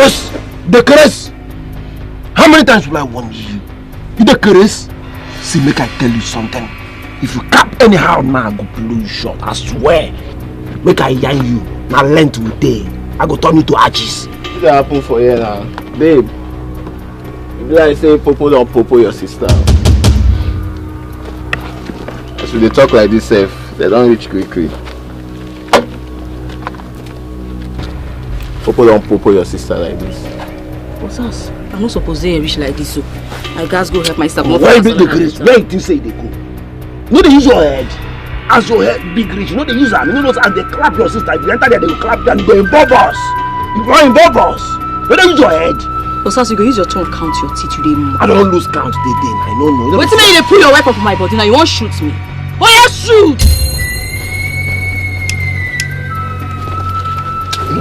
curse? The curse? How many times will I warn you? You the curse? See, make I tell you something. If you cap anyhow now, I go blow you short. I swear. Make I yarn you. Now length will day. I go turn you to arches. What happen for you now? Babe. If I say popo don't popo your sister. As they talk like this, they don't reach quickly. Popo don't popo your sister like this. What's us? I'm not supposed to reach like this, so I guys go help my sister. Why big the grace? Where do you say they go? No, they use your head. As your head big rich, you know they use them. You know those and they clap your sister. If you enter there, they will clap them. They involve us. You want involve us? Where they use your head? What's us? You go use your tongue count your teeth today. I don't lose count today. I don't know. Wait till you put your weapon for my body now. You won't shoot me. Oh yeah, shoot!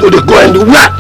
No, they go anywhere.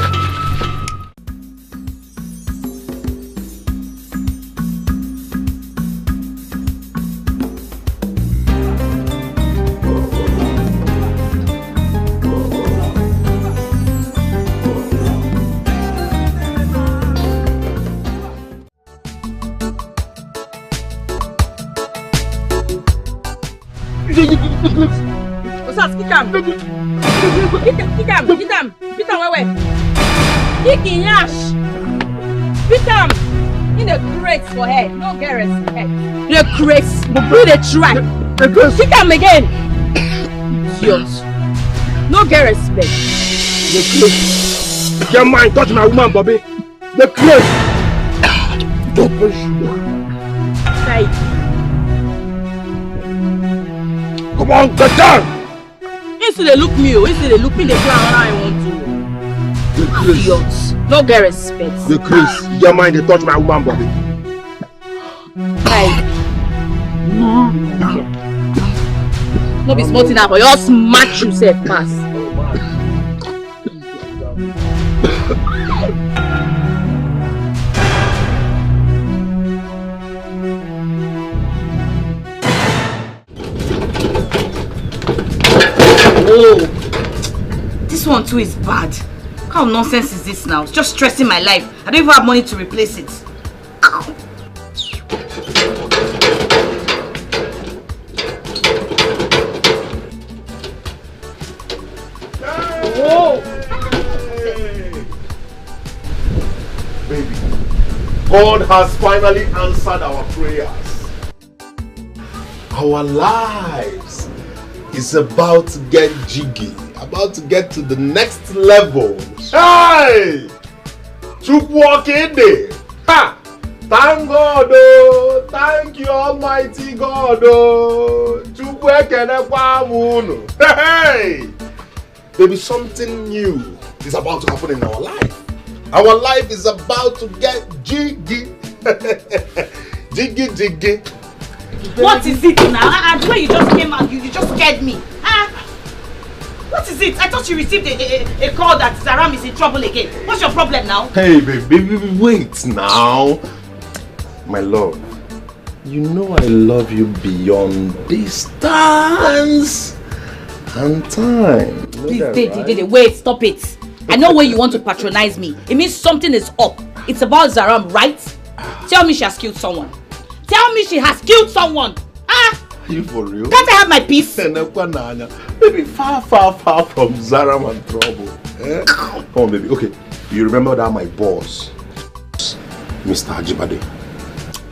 For head, no Garrett's head. The grace, but do the try. Kick him again. Yours. No Garrett's head. The grace. Your mind touch my woman, Bobby. The grace. Don't push you. Come on, get down. Instead they look me, instead they look me, they plan I want to. The grace. Yours. No Garrett's head. The grace. Your mind they touch my woman, Bobby. No be smarting now, but you all smash yourself pass. Oh, this one too is bad. What kind of nonsense is this now? It's just stressing my life. I don't even have money to replace it. God has finally answered our prayers. Our lives is about to get jiggy, about to get to the next level. Hey! Chukwuokede! Ha! Thank God, oh! Thank you, Almighty God, oh! Chukwuekene. Hey! Baby, something new is about to happen in our life. Our life is about to get jiggy. Jiggy, jiggy. What is it now? The way you just came out, you just scared me. What is it? I thought you received a call that Zaram is in trouble again. What's your problem now? Hey, baby, wait now. My love, you know I love you beyond distance and time. Please, right? Wait, stop it. I know where you want to patronize me. It means something is up. It's about Zaram, right? Tell me she has killed someone. Tell me she has killed someone. Are you for real? Can't I have my peace? Baby, far from Zaram and trouble. Eh? Come on, baby. Okay, you remember that my boss, Mr. Ajibade,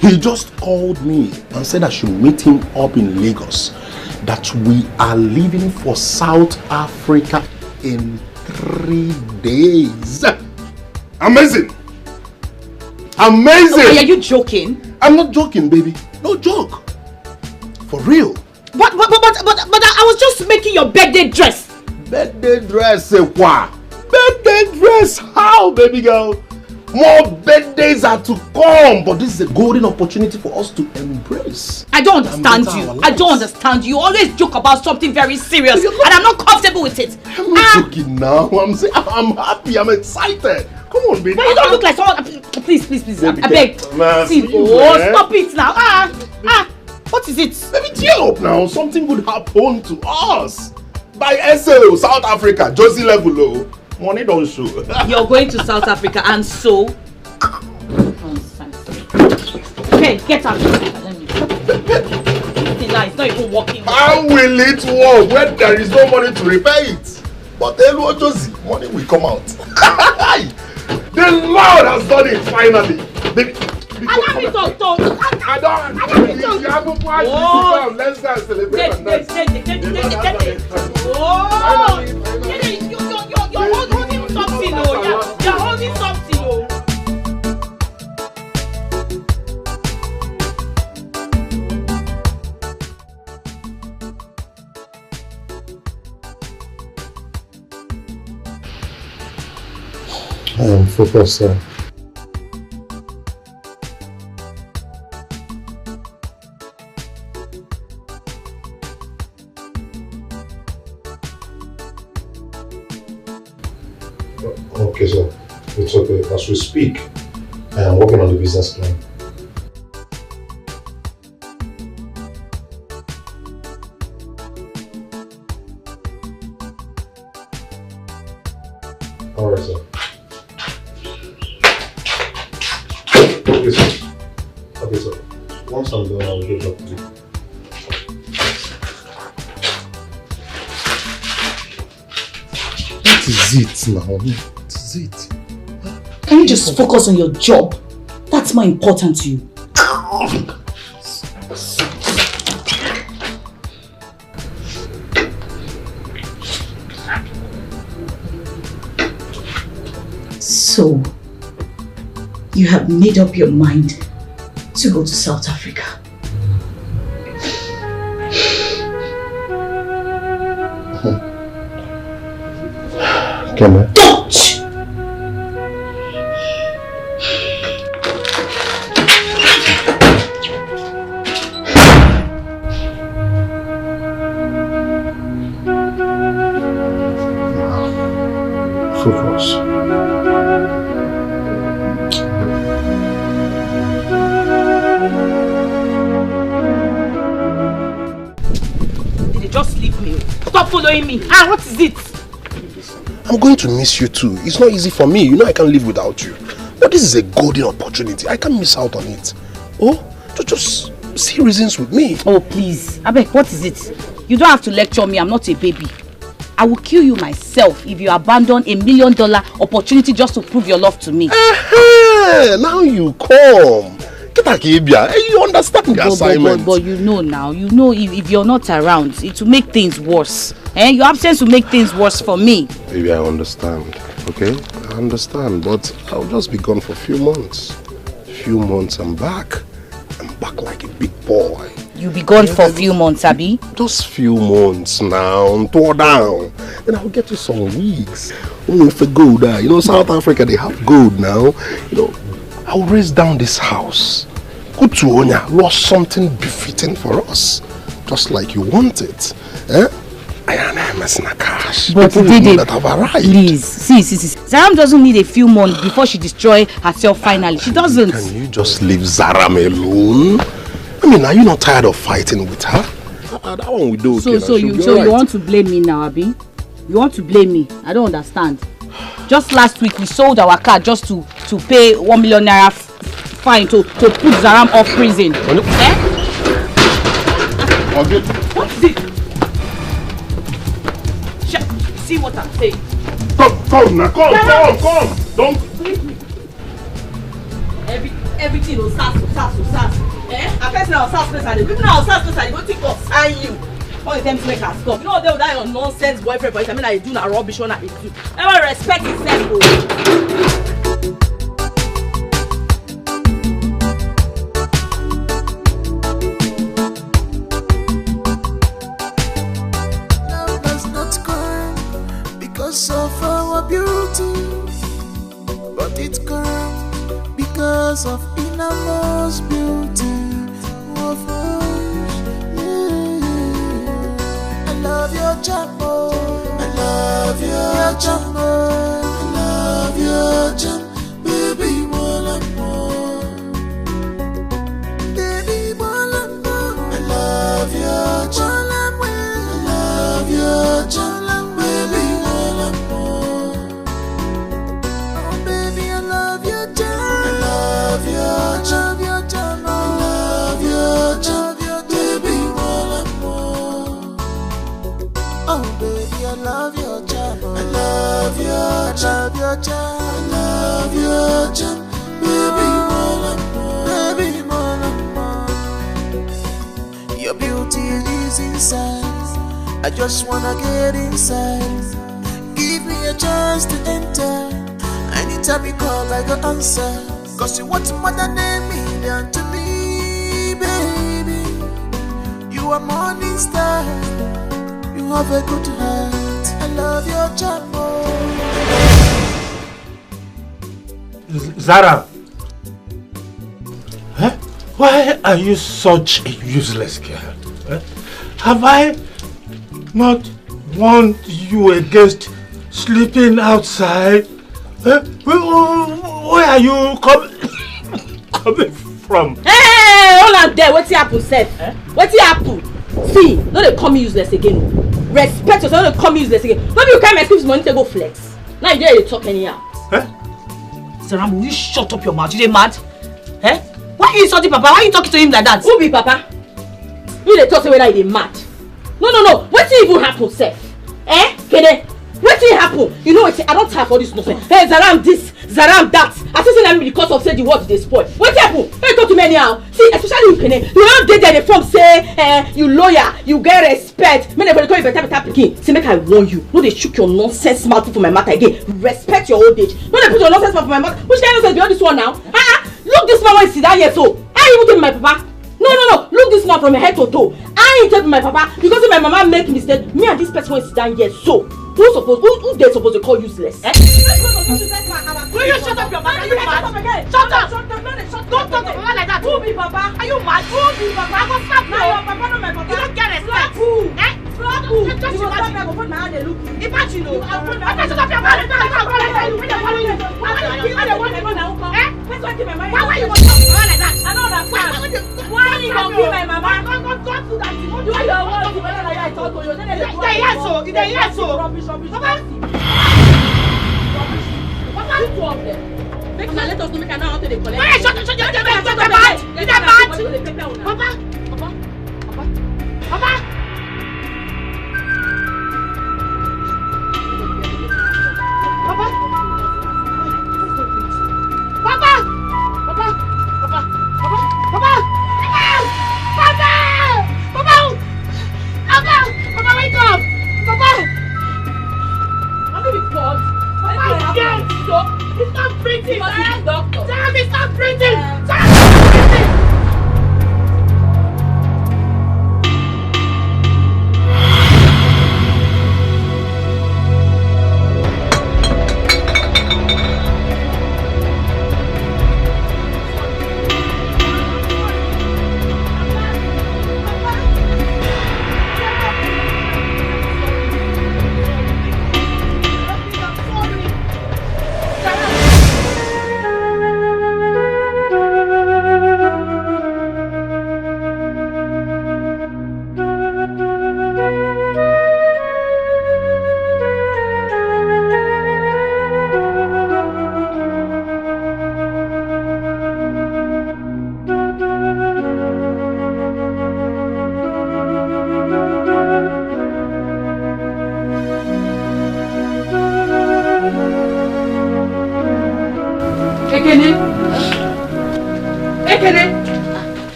he just called me and said I should meet him up in Lagos. That we are leaving for South Africa in 3 days. Amazing! Amazing! Okay, are you joking? I'm not joking, baby. No joke. For real. But I was just making your birthday dress. Birthday dress, what? Birthday dress? How, baby girl? More birthdays are to come, but this is a golden opportunity for us to embrace. I don't understand you. I don't understand you. You always joke about something very serious, and I'm not comfortable with it. I'm not joking now. I'm saying I'm happy. I'm excited. Come on, baby. But you don't look like someone. Please. Baby, I beg. See, stop it now. What is it? Baby, cheer up now. Something would happen to us. By SO, South Africa, Josie level low. Money don't show. You're going to South Africa and so... Okay, get out. It's not even working. How will it work when there is no money to repair it? But money will come out. The Lord has done it finally. Allow me to talk. I don't. You haven't watched let's go celebrate. Oh, you're holding something, oh. You're holding something, oh. I am focused, sir. Okay, sir. It's okay. As we speak, I am working on the business plan. Alright, sir. Okay, sir. Okay, sir. Once I'm done, I'll get back to you. What is it now? What is it? Can you just focus on your job? That's more important to you. So, you have made up your mind to go to South Africa. Come on. Don't! Focus. Just leave me. Stop following me. Ah, what is it? I'm going to miss you too. It's not easy for me. You know I can't live without you. But this is a golden opportunity. I can't miss out on it. Oh, just see reasons with me. Oh, please. Abeg, what is it? You don't have to lecture me. I'm not a baby. I will kill you myself if you abandon $1 million opportunity just to prove your love to me. Now you come. You understand the assignment. But you know now, if you're not around, it will make things worse. Your absence will make things worse for me. Maybe I understand, okay? I understand, but I'll just be gone for a few months. Few months, I'm back. I'm back like a big boy. You'll be gone for a few months, Abi? Just few months now, tore down. Then I'll get you some wigs. For gold, South Africa, they have gold now. I'll raise down this house. Good to Onya, lost something befitting for us. Just like you want it. I am messing a cash. But that have arrived. Please, see. Zaram doesn't need a few months before she destroy herself finally. She doesn't. Can you just leave Zaram alone? I mean, are you not tired of fighting with her? That one we do. So you want to blame me now, Abi? You want to blame me? I don't understand. Just last week we sold our car just to pay 1 million naira fine to put Zaram off prison. Okay. What is it? See what I'm saying? Come now, come. Don't leave me. Everything will sass. I can't say I'll sass place and people now sass place and they go think of sign you. All the time to make her stop. You know they will die on nonsense boyfriend, but I mean I do na rubbish one I do. Everyone respect himself. Love does not come because of our beauty, but it comes because of innermost beauty of us. I love your jumbo. I love your jumbo. I love your jumbo. Baby, more and more. Baby, more and more. I love your jumbo. I love your jumbo. Baby, more and more. your charm, I love your charm, baby, more. Your beauty is inside. I just wanna get inside. Give me a chance to enter. Anytime you call, I go answer. Cause you want more than a million to me, baby. You are morning star. You have a good heart. I love your charm. Zara, huh? Why are you such a useless girl? Huh? Have I not warned you against sleeping outside? Huh? Where are you coming from? Hey, hold on there. What's happened, Seth? What's happened? See, no, they call me useless again. Respect yourself, no, they call me useless again. Maybe you can't make this money to go flex. Now you dare talk anyhow. Huh? Zaram, will you shut up your mouth? You dey mad? Eh? Why are you insulting Papa? Why are you talking to him like that? Who be Papa? You dey talk say whether you dey mad. No. What even happen, Seth? Eh? Kede? What happen? You know what? I don't have all this nonsense. Hey, Zaram this, Zaram that. I say that because of say the word they spoil. What happen? Hey, talk to me anyhow. See, especially you, Kene. You don't dey there from say, you lawyer, you get respect. Men everybody call you better pikin. See, make I warn you. No, they shook your nonsense mouth for my matter again. Respect your old age. No, they put your nonsense mouth for my mouth. Which kind of nonsense be all this one now? Look this man when he sit down here so. I even tell my Papa. No. Look this man from my head to toe. I ain't tell my Papa because if my mama make mistake, me and this person when sit down here so. Who they supposed to call useless? Eh? Will you shut up your mouth? Shut up! Don't talk to Mama like that. Who be Papa? Are you mad? Who be Papa? I will slap you. Your Papa not my Papa. You don't get respect. Who? Eh? Slap who? Just you slap me. I will put my hand and look. Imagine you. I will shut up your mouth. Why you want to talk to Mama like that? I don't understand. Why you don't be my Mama? Don't do that. You do your work. You better like I talk to you. They yes so. Rubbish. Papa! You two of them. Make sure let us know make I know how to collect. Wait, shut up! Papa! Wake up! Papa! It's not printing! Sam, it's not printing!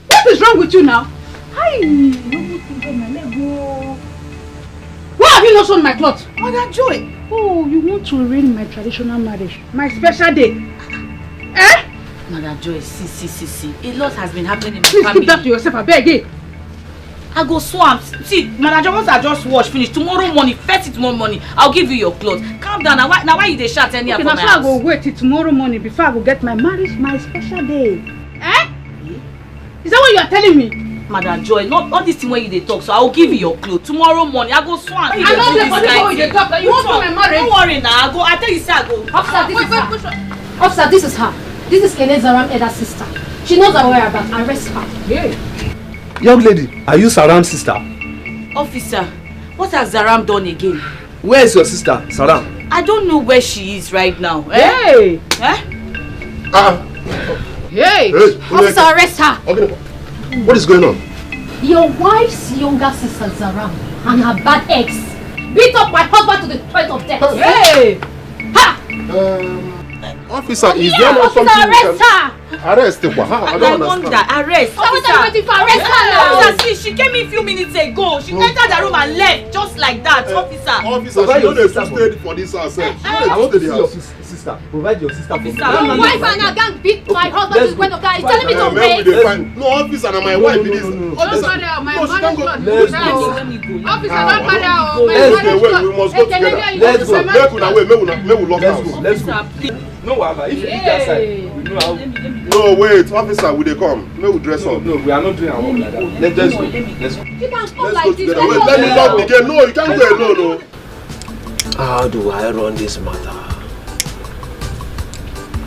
What is wrong with you now? Why have you not shown my clothes? Mother Joy. Oh, you want to ruin my traditional marriage, my special day. Eh? Mother Joy, see. A lot has been happening in the family. Please keep that to yourself, I beg it. I go swamp. See, Mother Joy, once I just wash finish, tomorrow morning, first tomorrow morning, I'll give you your clothes. Calm down. Now why you dey shout anyhow for my house? Okay, now so I go wait till tomorrow morning before I go get my marriage, my special day. Eh? Is that what you are telling me? Mother Joy, not all this thing where you dey talk, so I will give you your clothes. Tomorrow morning, I go swamp. I know this way you dey talk. You want for my marriage? Don't worry now. I tell you say I go. Officer, this is her. Officer, this is her. This is Kene Zaram Eda's sister. She knows our whereabouts. Arrest her. Yeah. Young lady, are you Zaram's sister? Officer, what has Zaram done again? Where is your sister, Zaram? I don't know where she is right now. Hey! Eh? Hey! Officer, arrest her! Okay. What is going on? Your wife's younger sister, Zaram, and her bad ex beat up my husband to the point of death. Hey! Ha! Officer, is there not something arrest her! Arrest her? I don't wonder. understand. Arrest. Officer, waiting for arrest her now! Officer, see, she came in a few minutes ago. She entered the room and left just like that. Officer. Officer, she don't have to stay for this herself. I want to see your sister. Provide your sister for me. Your wife and her gang beat my husband to the point of that. He's telling me to wait. No, officer, and my wife it is. Officer, don't marry her. Let's My go. Officer, don't marry her. We must go together. Let's go. Make we lock house. Let's go. No, Wala, if you leave that side, we know how. No, wait, officer, will they come? May we dress up. No, we are not doing our work like that. Let's go. Let's go. You can't come Let's like go this. together. Wait, let me lock the gate. No, you can't go alone, no. How do I run this matter?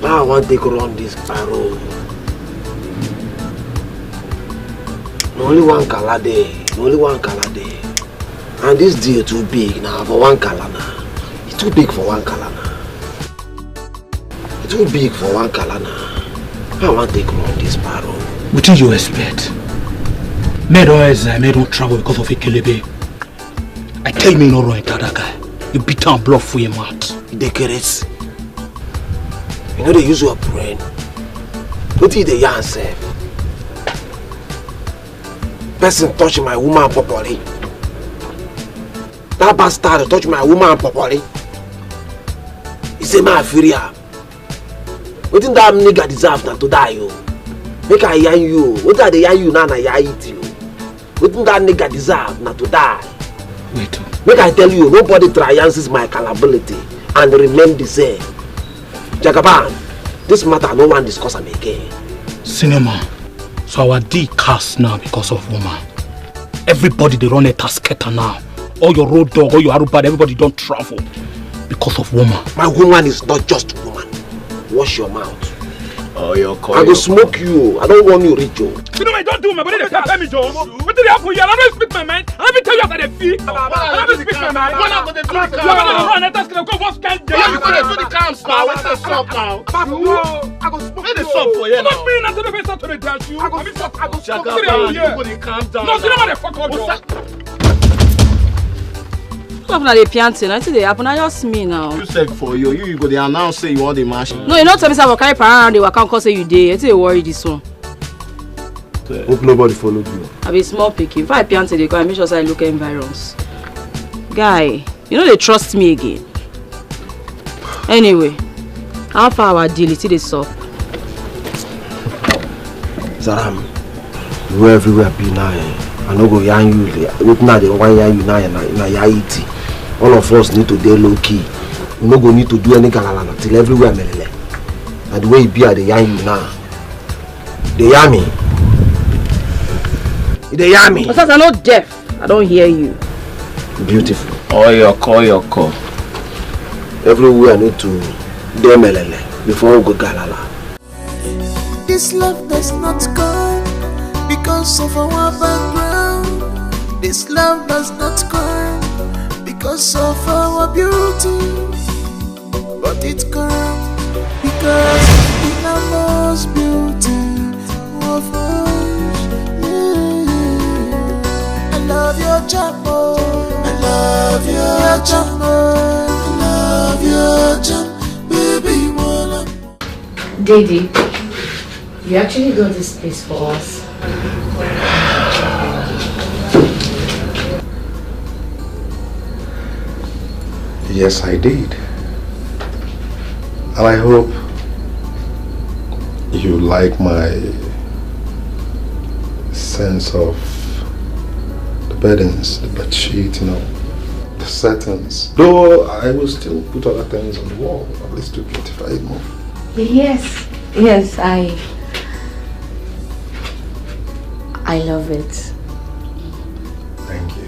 Now I want to run this barrel. Only one Kalade. Only one Kalade. And this deal too big now for one Kalana. It's too big for one Kalana. It's too big for one Kalana. I want to run this barrel. What did you expect? Made don't travel because of a kelebe. I tell me no wrong that guy. You beat and bluff for your mouth. Dikeh. You know they use your brain. What did they answer? Person touch my woman properly. That bastard touch my woman properly. He say my inferior. What did that nigga deserve to die you? Make I hear you. What are they hear you now and I eat you? What did that nigga deserve not to die? Wait. Make I tell you, nobody triumphs my capability and remain the same. Jagaban, this matter no one discuss am again. Cinema. So our D cast now because of woman. Everybody they run a tasketa now. All your road dog, all your arubad, everybody don't travel because of woman. My woman is not just woman. Wash your mouth. Oh, you're calling. I go smoke you. I don't want you rich, Joe. You know I don't do my body. They can't tell me, Joe. What did they have for you? I don't speak my mind. I don't tell you how they feel. I don't speak my mind. When I'm going to do the You're gonna run and that's gonna go. What's can do? You're going to do the camps now. What's the sub now? I go smoke. What's the sub for you now? Not being until the face to the dance. You. I go Shut smoke. up, everybody calm down. No, cinema they fuck up, Joe. What happened at the pianting? I think they happen. I just me now. You said for you. You go there announce say you want the machine. No, you not tell me say I carry around the account cause say you dey. I think they worry this one. Hope nobody followed you. I be small picky. If I pianting they go, I make sure say I look environs. Guy, you know they trust me again. Anyway, how far our deal is this up? Zaram, you everywhere be now. I no go yarn you. Look now, they don't want yarn you now. Na yaiti. All of us need to dey low key. We no go need to do any galalana till everywhere melele. And the way it be at the yarn you now. They yarn me. They yarn me. But since I'm not deaf, I don't hear you. Beautiful. Oh, your call. Everywhere I need to dey melele before we go galala. This love does not come because of our background. This love does not come because of our beauty, but it comes because in our most beauty of us. Yeah. I love your charm, I love your charm, I love your charm, baby, wanna. Daddy, you actually got this place for us. Yes, I did. And I hope you like my sense of the beddings, the bedsheet, the settings. Though I will still put other things on the wall, at least to beautify it more. Yes, I love it. Thank you.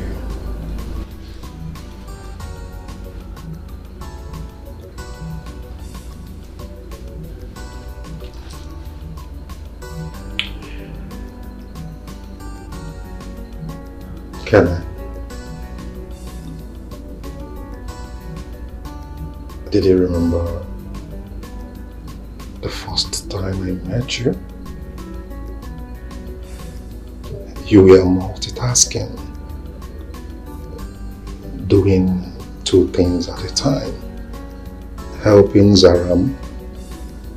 Can I? Did you remember the first time I met you? You were multitasking, doing two things at a time. helping Zaram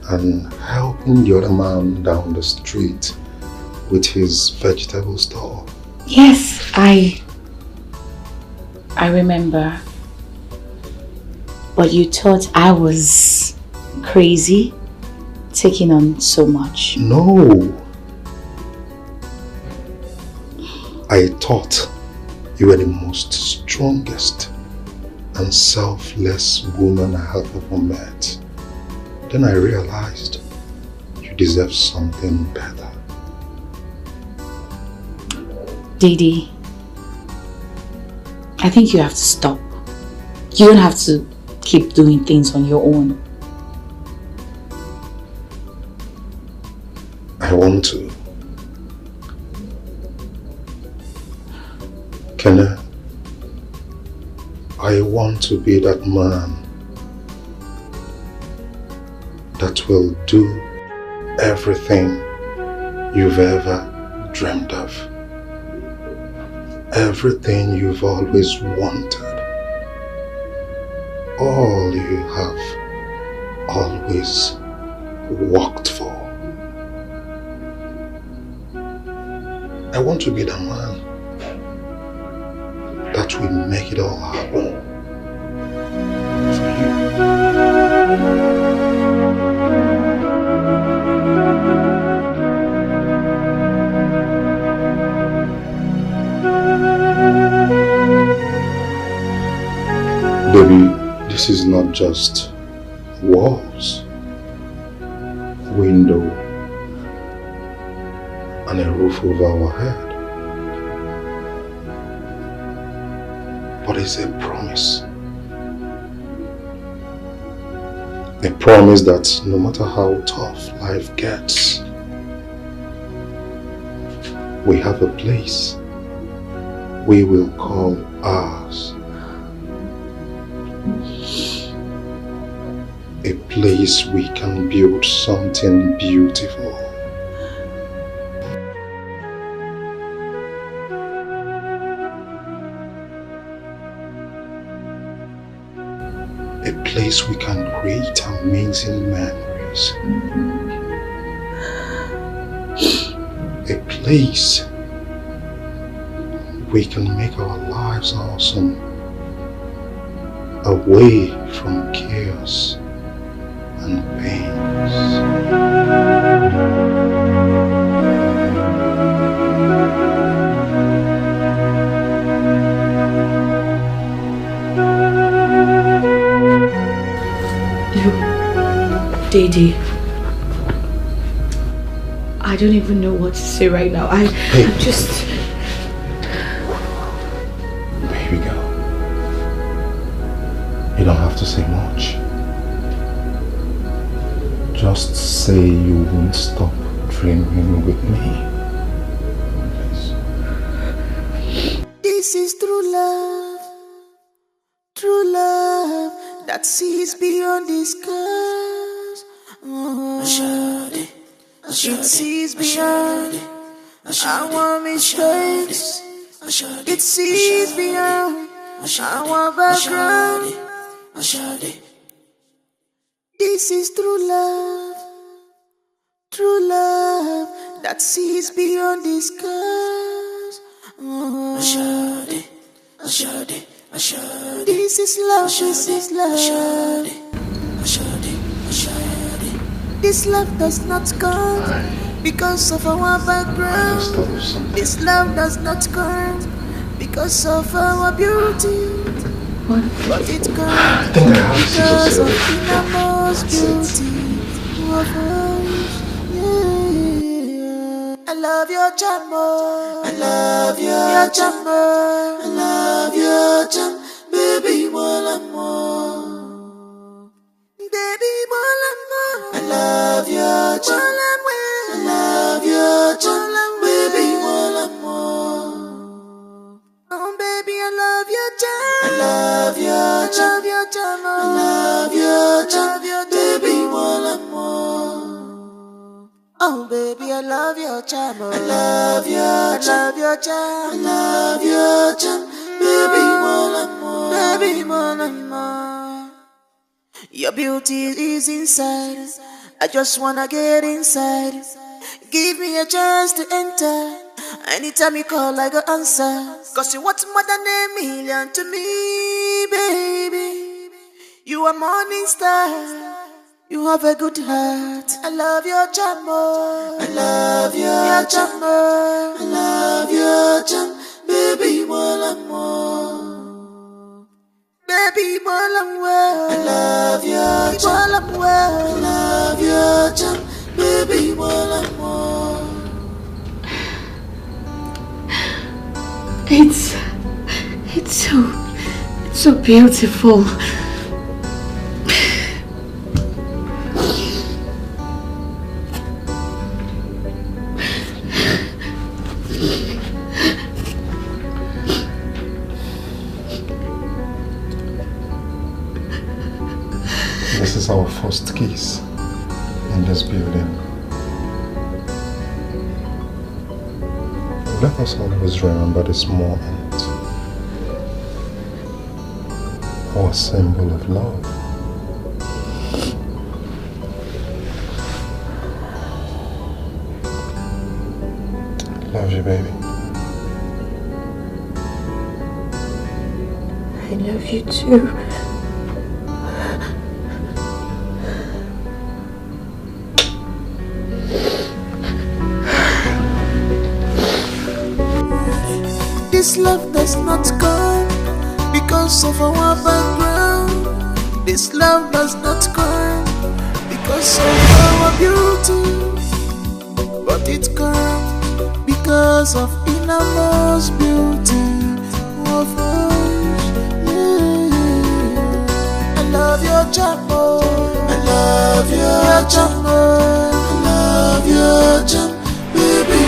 and helping the other man down the street with his vegetable store. Yes, I remember. But you thought I was crazy, taking on so much. No. I thought you were the most strongest and selfless woman I have ever met. Then I realized you deserve something better. Didi, I think you have to stop. You don't have to keep doing things on your own. I want to. Kenna, I want to be that man that will do everything you've ever dreamed of. Everything you've always wanted. All you have always worked for. I want to be the man that will make it all happen for you. Baby, this is not just walls, window, and a roof over our head. But it's a promise. A promise that no matter how tough life gets, we have a place we will call ours. A place we can build something beautiful. A place we can create amazing memories. A place we can make our lives awesome, away from chaos and pains. Didi, I don't even know what to say right now. I'm just... Baby girl, you don't have to say much. Just say you won't stop dreaming with me. Please. This is true love that sees beyond the skies. It sees beyond our mistakes. It sees beyond our background. This is true love that sees beyond the skies. This is love, this is love. This love does not come because of our background. This love does not come because of our beauty. But it comes because of innermost beauty of us. Yeah. I love your jambo. I love your jambo. I love your jam, baby, more and more. Baby, more and more. I love your jam. I love your jam, baby, more and more. Oh, baby, I love your jam. I love your jam. I love your jam, baby, more and more. Oh, baby, I love your jam. I love your jam. I love your jam, baby, more and more. Baby, more and more. Your beauty is inside. I just wanna get inside. Give me a chance to enter. Anytime you call, I go answer. Cause you want more than a million to me, baby. You are morning star. You have a good heart. I love your charm. I love your charm. I love your charm. Baby, more. Baby, more. I love your charm. I love your charm. Baby, more. It's so beautiful. This is our first kiss in this building. Let us always remember this moment. Our symbol of love. Love you, baby. I love you too. This love does not come because of our background. This love does not come because of our beauty, but it comes because of innermost beauty of us. Yeah. I love your charm. I love your charm. I love your charm, baby.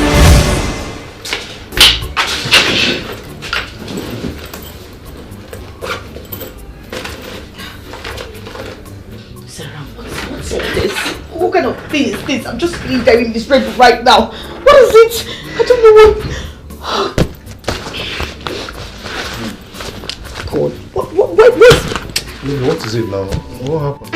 What kind of thing is this? I'm just feeling very miserable right now. What is it? I don't know what. God, what is it now? What happened?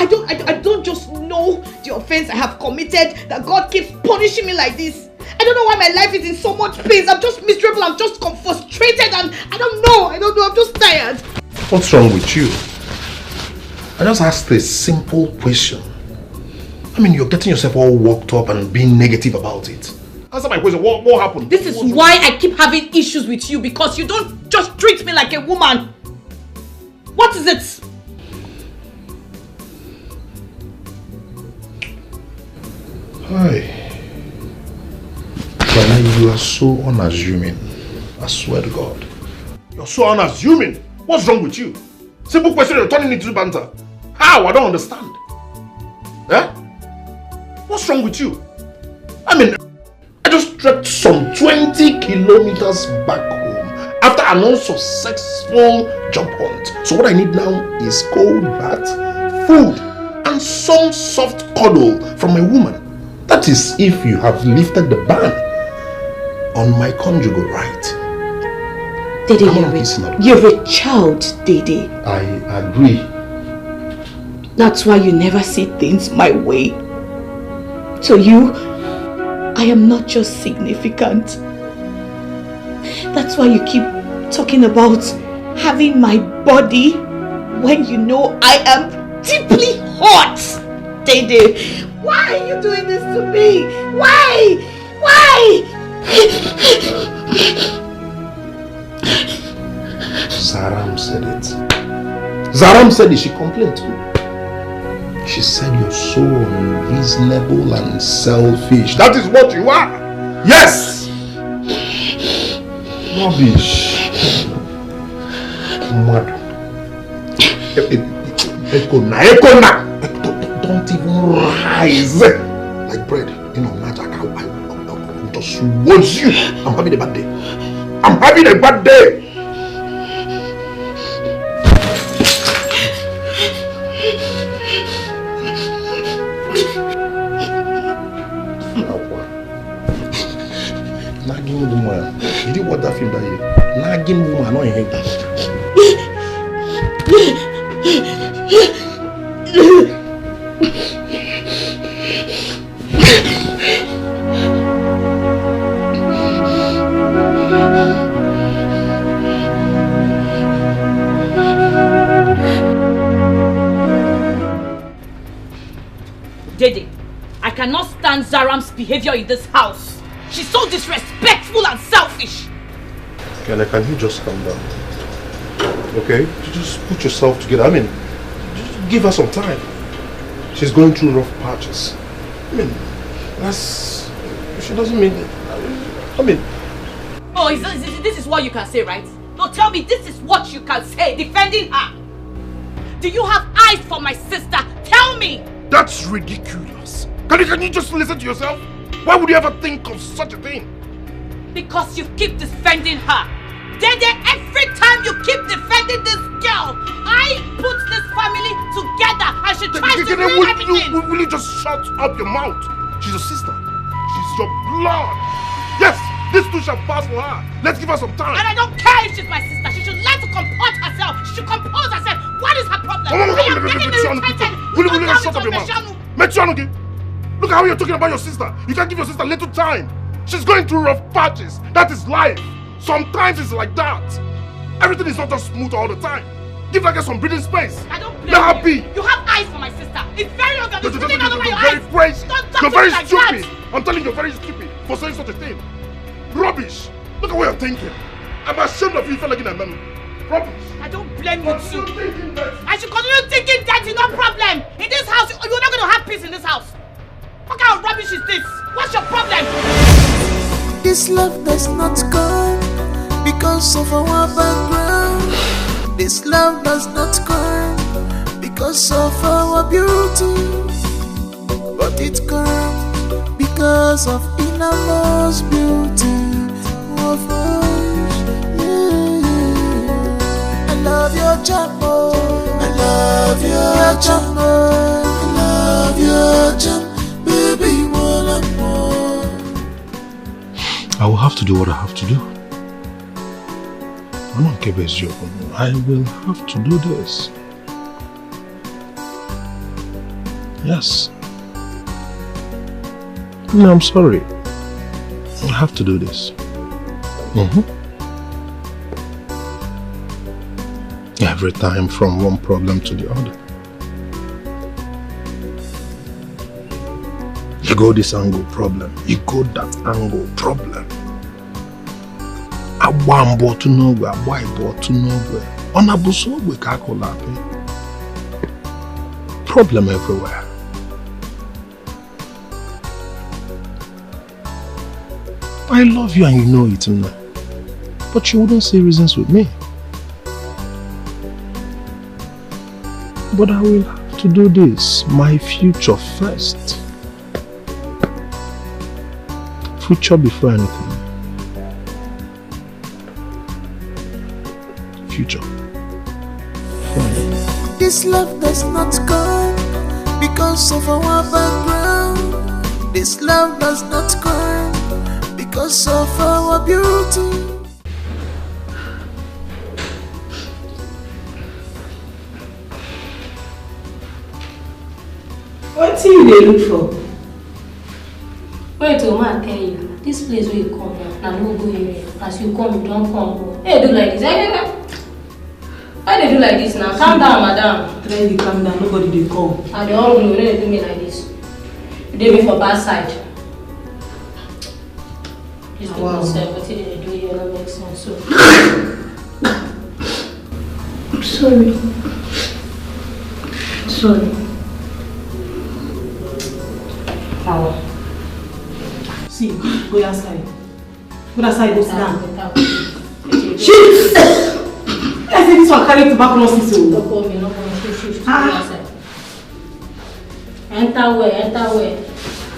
I don't just know the offense I have committed that God keeps punishing me like this. I don't know why my life is in so much pain. I'm just miserable. I'm just frustrated, and I don't know. I'm just tired. What's wrong with you? I just asked a simple question. I mean, you're getting yourself all worked up and being negative about it. Answer my question. What happened? This is why I keep having issues with you, because you don't just treat me like a woman. What is it? Hi. Bana, you are so unassuming. I swear to God. You're so unassuming. What's wrong with you? Simple question, you're turning into banter. How? I don't understand. Eh? What's wrong with you? I mean, I just trekked some 20 kilometers back home after an unsuccessful job hunt. So what I need now is cold bath, food, and some soft cuddle from my woman. That is if you have lifted the ban on my conjugal right. Dede, you're a child, Dede. I agree. That's why you never see things my way. To you, I am not just significant. That's why you keep talking about having my body when you know I am deeply hot. Dede, why are you doing this to me? Why? Zaram said it. Zaram said it. She complained too. She said you're so unreasonable and selfish. That is what you are. Yes. Rubbish. Mad. Ekona. Don't even rise like bread. You know, magic. I just want you. I'm having a bad day. I'm having a bad day. Nagging woman. Did you watch that film that year? Nagging woman, I know you hate that. Dede, I cannot stand Zaram's behavior in this house. She's so disrespectful and selfish. Can you just calm down? Okay? You just put yourself together. I mean, just give her some time. She's going through rough patches. I mean, she doesn't mean it. I mean... Oh, this is what you can say, right? No, tell me, this is what you can say, defending her. Do you have eyes for my sister? Tell me! That's ridiculous. Can you just listen to yourself? Why would you ever think of such a thing? Because you keep defending her. Dede, every time you keep defending this girl, I put this family together and she tries to ruin everything. Will you just shut up your mouth? She's your sister. She's your blood. Yes, this too shall pass for her. Let's give her some time. And I don't care if she's my sister. She should learn to comport herself. She should compose herself. What is her problem? I am getting irritated. Will you shut up your mouth? Mechanuki, look at how you're talking about your sister. You can't give your sister a little time. She's going through rough patches. That is life. Sometimes it's like that. Everything is not just smooth all the time. Give her some breathing space. I don't blame Let her be. You have eyes for my sister. It's very obvious. It's putting out of your eyes. Crazy. You're very like stupid. that. I'm telling you, you're very stupid for saying such a thing. Rubbish. Look at what you're thinking. I'm ashamed of you for like in a man. Rubbish. I don't blame you too. I should continue thinking dirty, no problem. In this house, you're not going to have peace in this house. What kind of rubbish is this? What's your problem? This love does not come because of our background. This love does not come because of our beauty, but it comes because of inner love's beauty of us. Yeah. I love your jumbo. I love your jumbo. I love your jumbo. Baby, more and more. I will have to do what I have to do. I'm not Kebe's job. I will have to do this. Yes. No, I'm sorry. I have to do this. Every time from one problem to the other. You go this angle, problem. You go that angle, problem. Abambo to nowhere, boy to nowhere. On a buso we kakolapi. Problem everywhere. I love you and you know it now. But you wouldn't say reasons with me. But I will have to do this. My future first. Future before anything. Future. This love does not come because of our background. This love does not come because of our beauty. What do you look for? Wait till man tell you. This place where you come now, no go area. As you come, you don't come. Hey, do like this. Why they do like this now? Calm down, madam. Try to calm down. Nobody they come. And they all know they do me like this. You did me for bad side. Just do myself. What did they do? You don't make sense. So. I'm sorry. Sorry. Power. See, go outside. Go outside, go sit down. Shit! I say this one carry tuberculosis. Don't call me, no call me. Go outside. Enter where?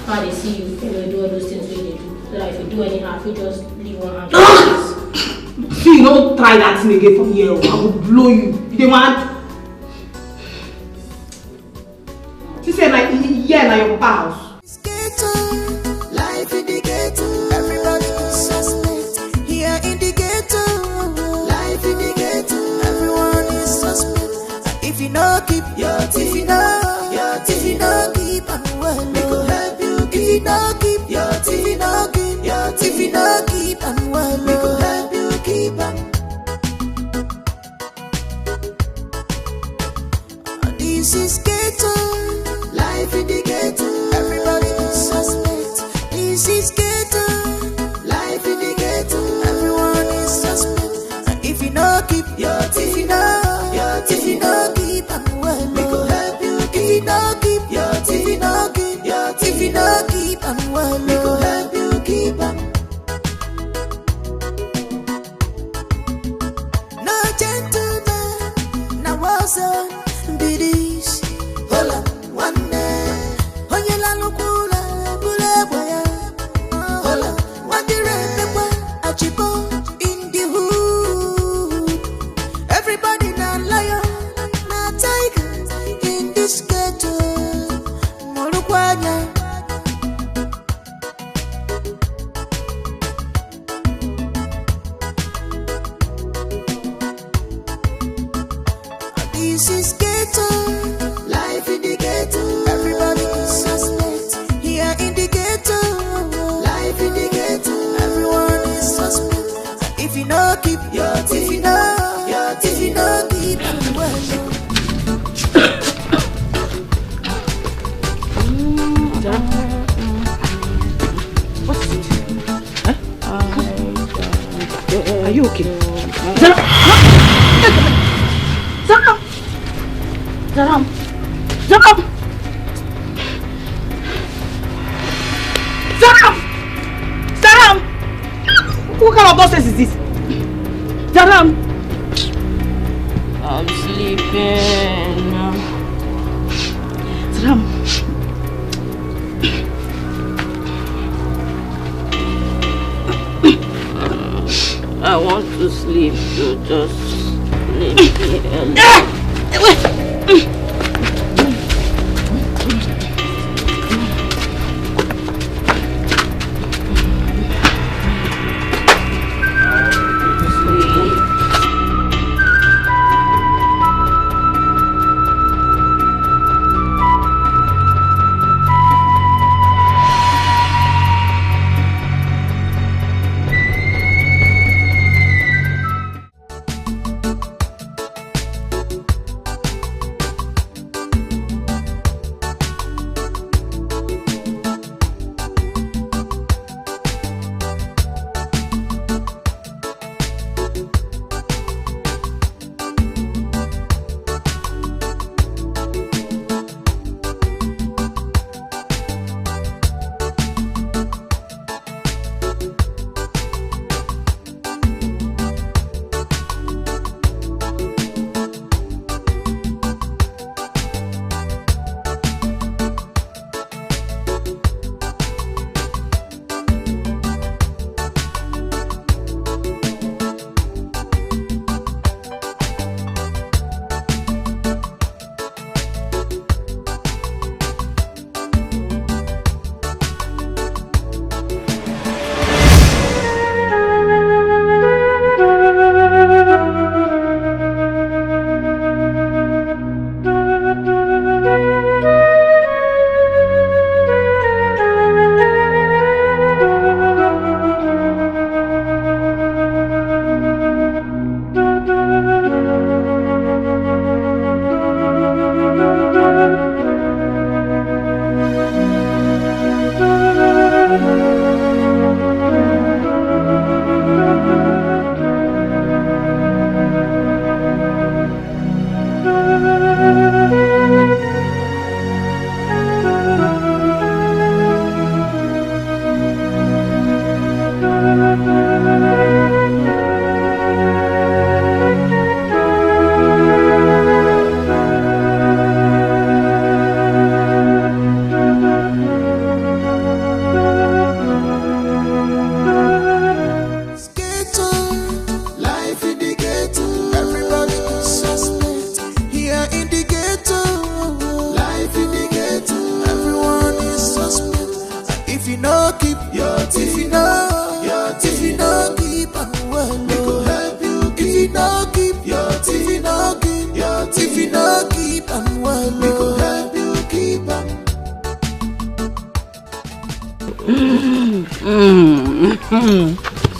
How they see you, they will do all those things they do. So that if you do anyhow, if you just leave one hand. See, don't try that thing again from here. I will blow you. You don't want? She said like, yeah, like your house. Life in the ghetto, everybody is suspect. Here in the ghetto, life in the ghetto, everyone is suspect. If you know, keep your teeth, if you know, keep you okay? Zaram! Zaram! Zaram! Zaram! Zaram! Zaram! What kind of nonsense is this? Zaram! I'm sleeping. Zaram! I want to sleep, so just leave me alone.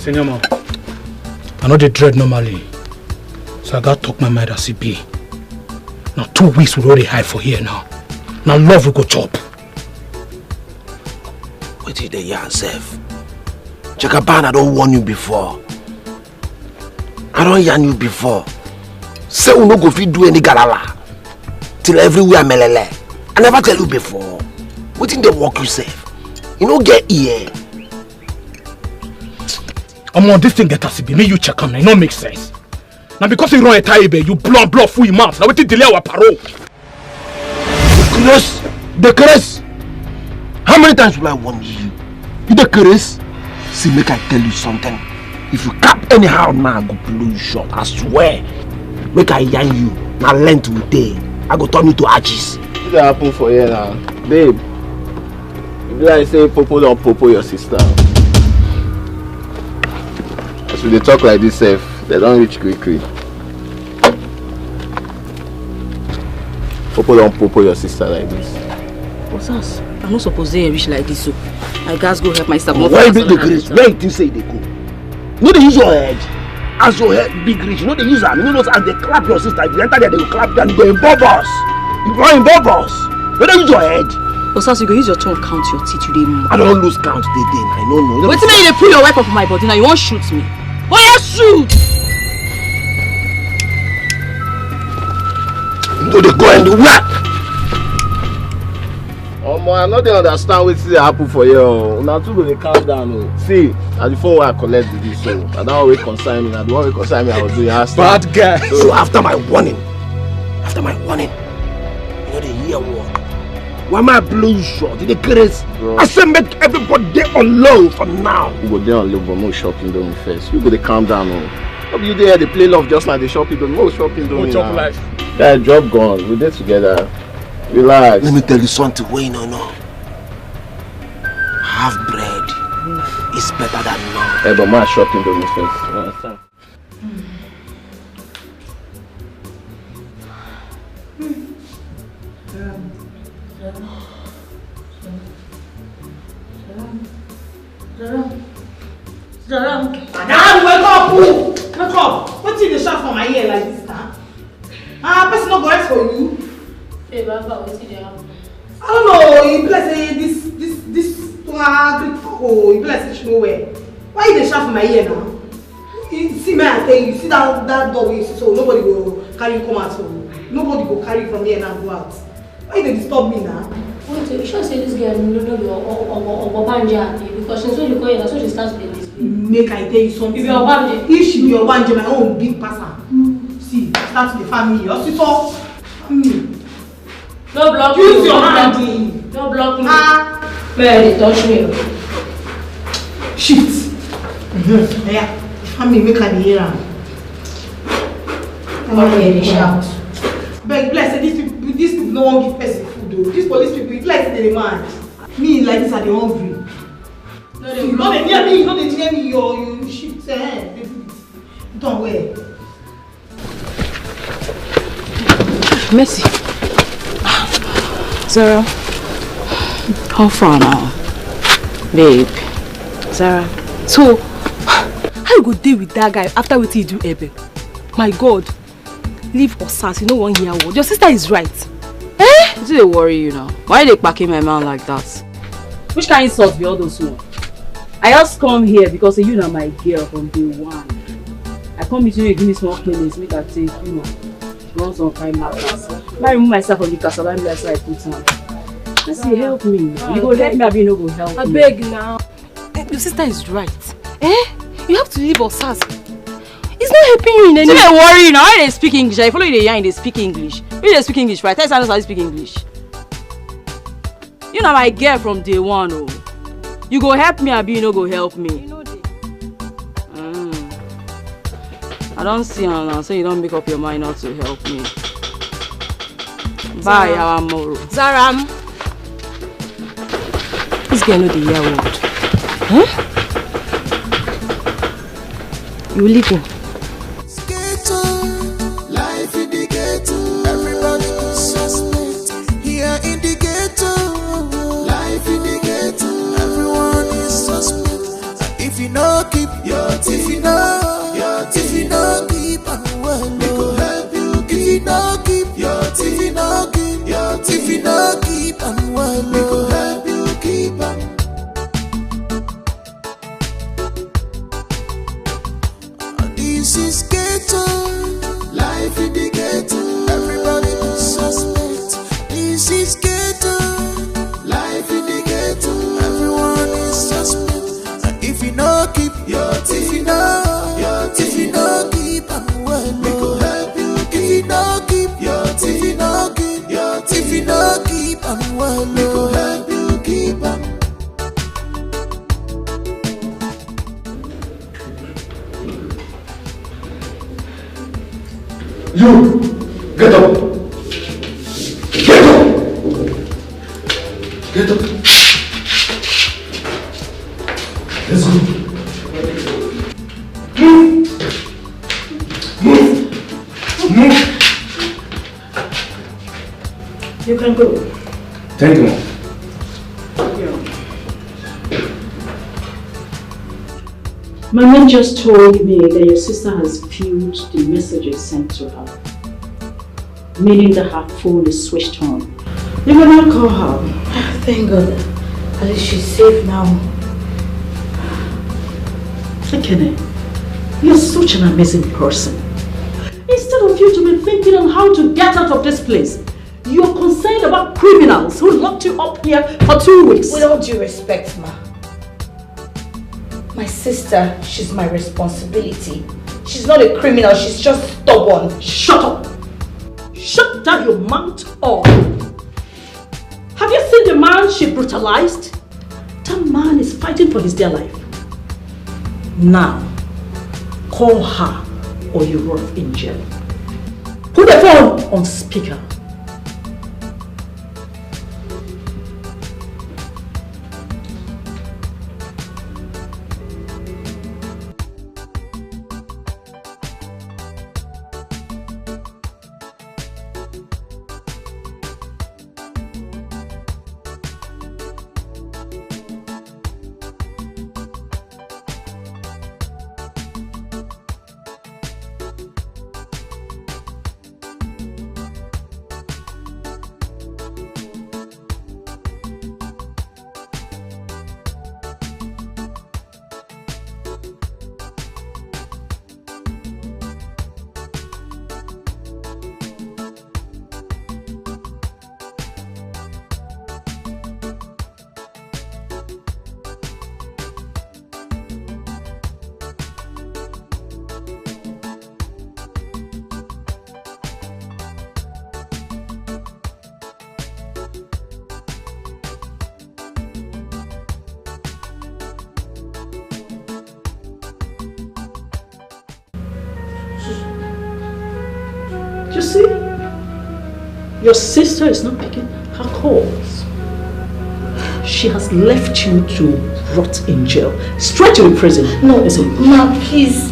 Senior man, I know they dread normally, so I gotta talk my mind as it be. Now 2 weeks we already hide for here now. Now love we go chop. Wait till the yarn self. Jagaban, I don't warn you before. I don't yarn you before. Say we no go fit do any galala till everywhere melele. I never tell you before. Wait till they walk yourself. You no get ear. On this thing get us be me you check on. It no make sense. Now because you run a tire, you blow full your mouth. Now we delay our parole. The curse. How many times will I warn you? You the curse. See, make I tell you something. If you cap anyhow now, I go blow you short. I swear. Make I yarn you. Now length will day. I go turn you to arches. What that happen for you now, babe? You be like say Popo don't Popo your sister. As we talk like this, safe, they don't reach quickly. Popo don't Popo your sister like this. What's us? I'm not supposed to reach like this, so I guys go help my sister. Why big the grace? Where you say they go? No, they use your head. As your head big reach, you know they use them. You know as they clap your sister. If you enter there, they will clap them. They involve us. You go involve us. No, they use your head. Osas, you go use your tongue count your teeth today. I don't lose count today. I don't know. Wait till you pull your weapon from my body now. You won't shoot me. Oh yeah, shoot! No, they go anywhere. I no dey understand wetin dey happen for you. Now too go dey calm down. See, na the phone wey I collect with this, so I don't wey concern me. Na the one wey concern me I was doing last time. Bad guy. So after my warning, you know they hear word. Why am I blowing short? Did they crazy? I say make everybody dey on low for now. We go dey on low, but no shopping doing first. You go dey calm down. Hope you there they play love just like the shopping doing. No shopping doing. No chop life. Yeah, job gone. We dey together. Relax. Let me tell you something wey you no know. Half bread is better than none. Hey, but my shopping doing first. You understand? Madam, wake up! Wake up! What's in the shop for my ear like this, huh? Person not going for you. Hey, Baba, what's in the house? I don't know. You bless this Greek oh, you bless it nowhere. Why you the shop for my ear now? You see me, I tell you, see that door you see, so nobody will carry you come out. So nobody will carry you from here and go out. Why you disturb me now? Wait, you sure say this girl no be Obanje because since when you call her, that's when she starts playing this game. Make I tell you something. If you're Obanje, if she be Obanje, my own big person. See, start with the family. Hospital, family. No block me. Use your hand. No block me. Man, they touch me. Shit. Yeah, family make her hear am. Come on, here, shout. But bless these people no one give person food though. These police people, it's like they demand. Me like this are the hungry. No, they not near me. No, they near me. You shit. Don't wear. Mercy. Zara, how far now? Babe. Zara. So, how you go deal with that guy after what you do, Ebe? My God. Leave Osas, you know one year old. Your sister is right. Eh? Do they worry you now? Why they packing my man like that? Which kind of insult be all those one? I just come here because you are my girl from day one. I come with you give me small cleanings, make her take, you know, run some fine matters. I remove myself from the castle, I'm less like put on. I say, help me. You go let me, you no go help me. I beg now. Your sister is right. Eh? You have to leave Osas. It's not helping you in any way. Don't worry now. I don't speak English. I follow you the yarn, they speak English. You don't speak English, right? Tell us how you speak English. You know my girl from day one, oh. You go help me, Abi, you no go help me. You know I don't see her now, so you don't make up your mind not to help me. Bye, our moro. Zaram. This girl know the year word. Huh? You leave him. Life in the ghetto. Everybody is suspect. Here in the ghetto. Life in the ghetto. Everyone is suspect. If you know, keep your teeth. If you know, keep on well. We go help you. If you know, keep your teeth. If you know, keep on well. We go help you keep on. This is ghetto. Life in the ghetto. Everybody is suspect. This is ghetto. Life in the ghetto. Everyone is suspect. If you know, keep your teeth. If you know, keep on well. We go help you. If you know, keep your teeth. If you know, keep on well. We go help you keep on. You, get up. Get up. Get up. Let's go. Move. You can go. Thank you, Mom. My man just told me that your sister has viewed the messages sent to her, meaning that her phone is switched on. You will not call her. Thank God. At least she's safe now. Okay. You're such an amazing person. Instead of you to be thinking on how to get out of this place, you're concerned about criminals who locked you up here for 2 weeks. With all due respect, ma. My sister, she's my responsibility. She's not a criminal, she's just stubborn. Shut up! Shut down your mouth or... Have you seen the man she brutalized? That man is fighting for his dear life. Now, call her or you rot in jail. Put the phone on speaker. You see, your sister is not picking her calls. She has left you to rot in jail, straight to the prison. No, ma, please.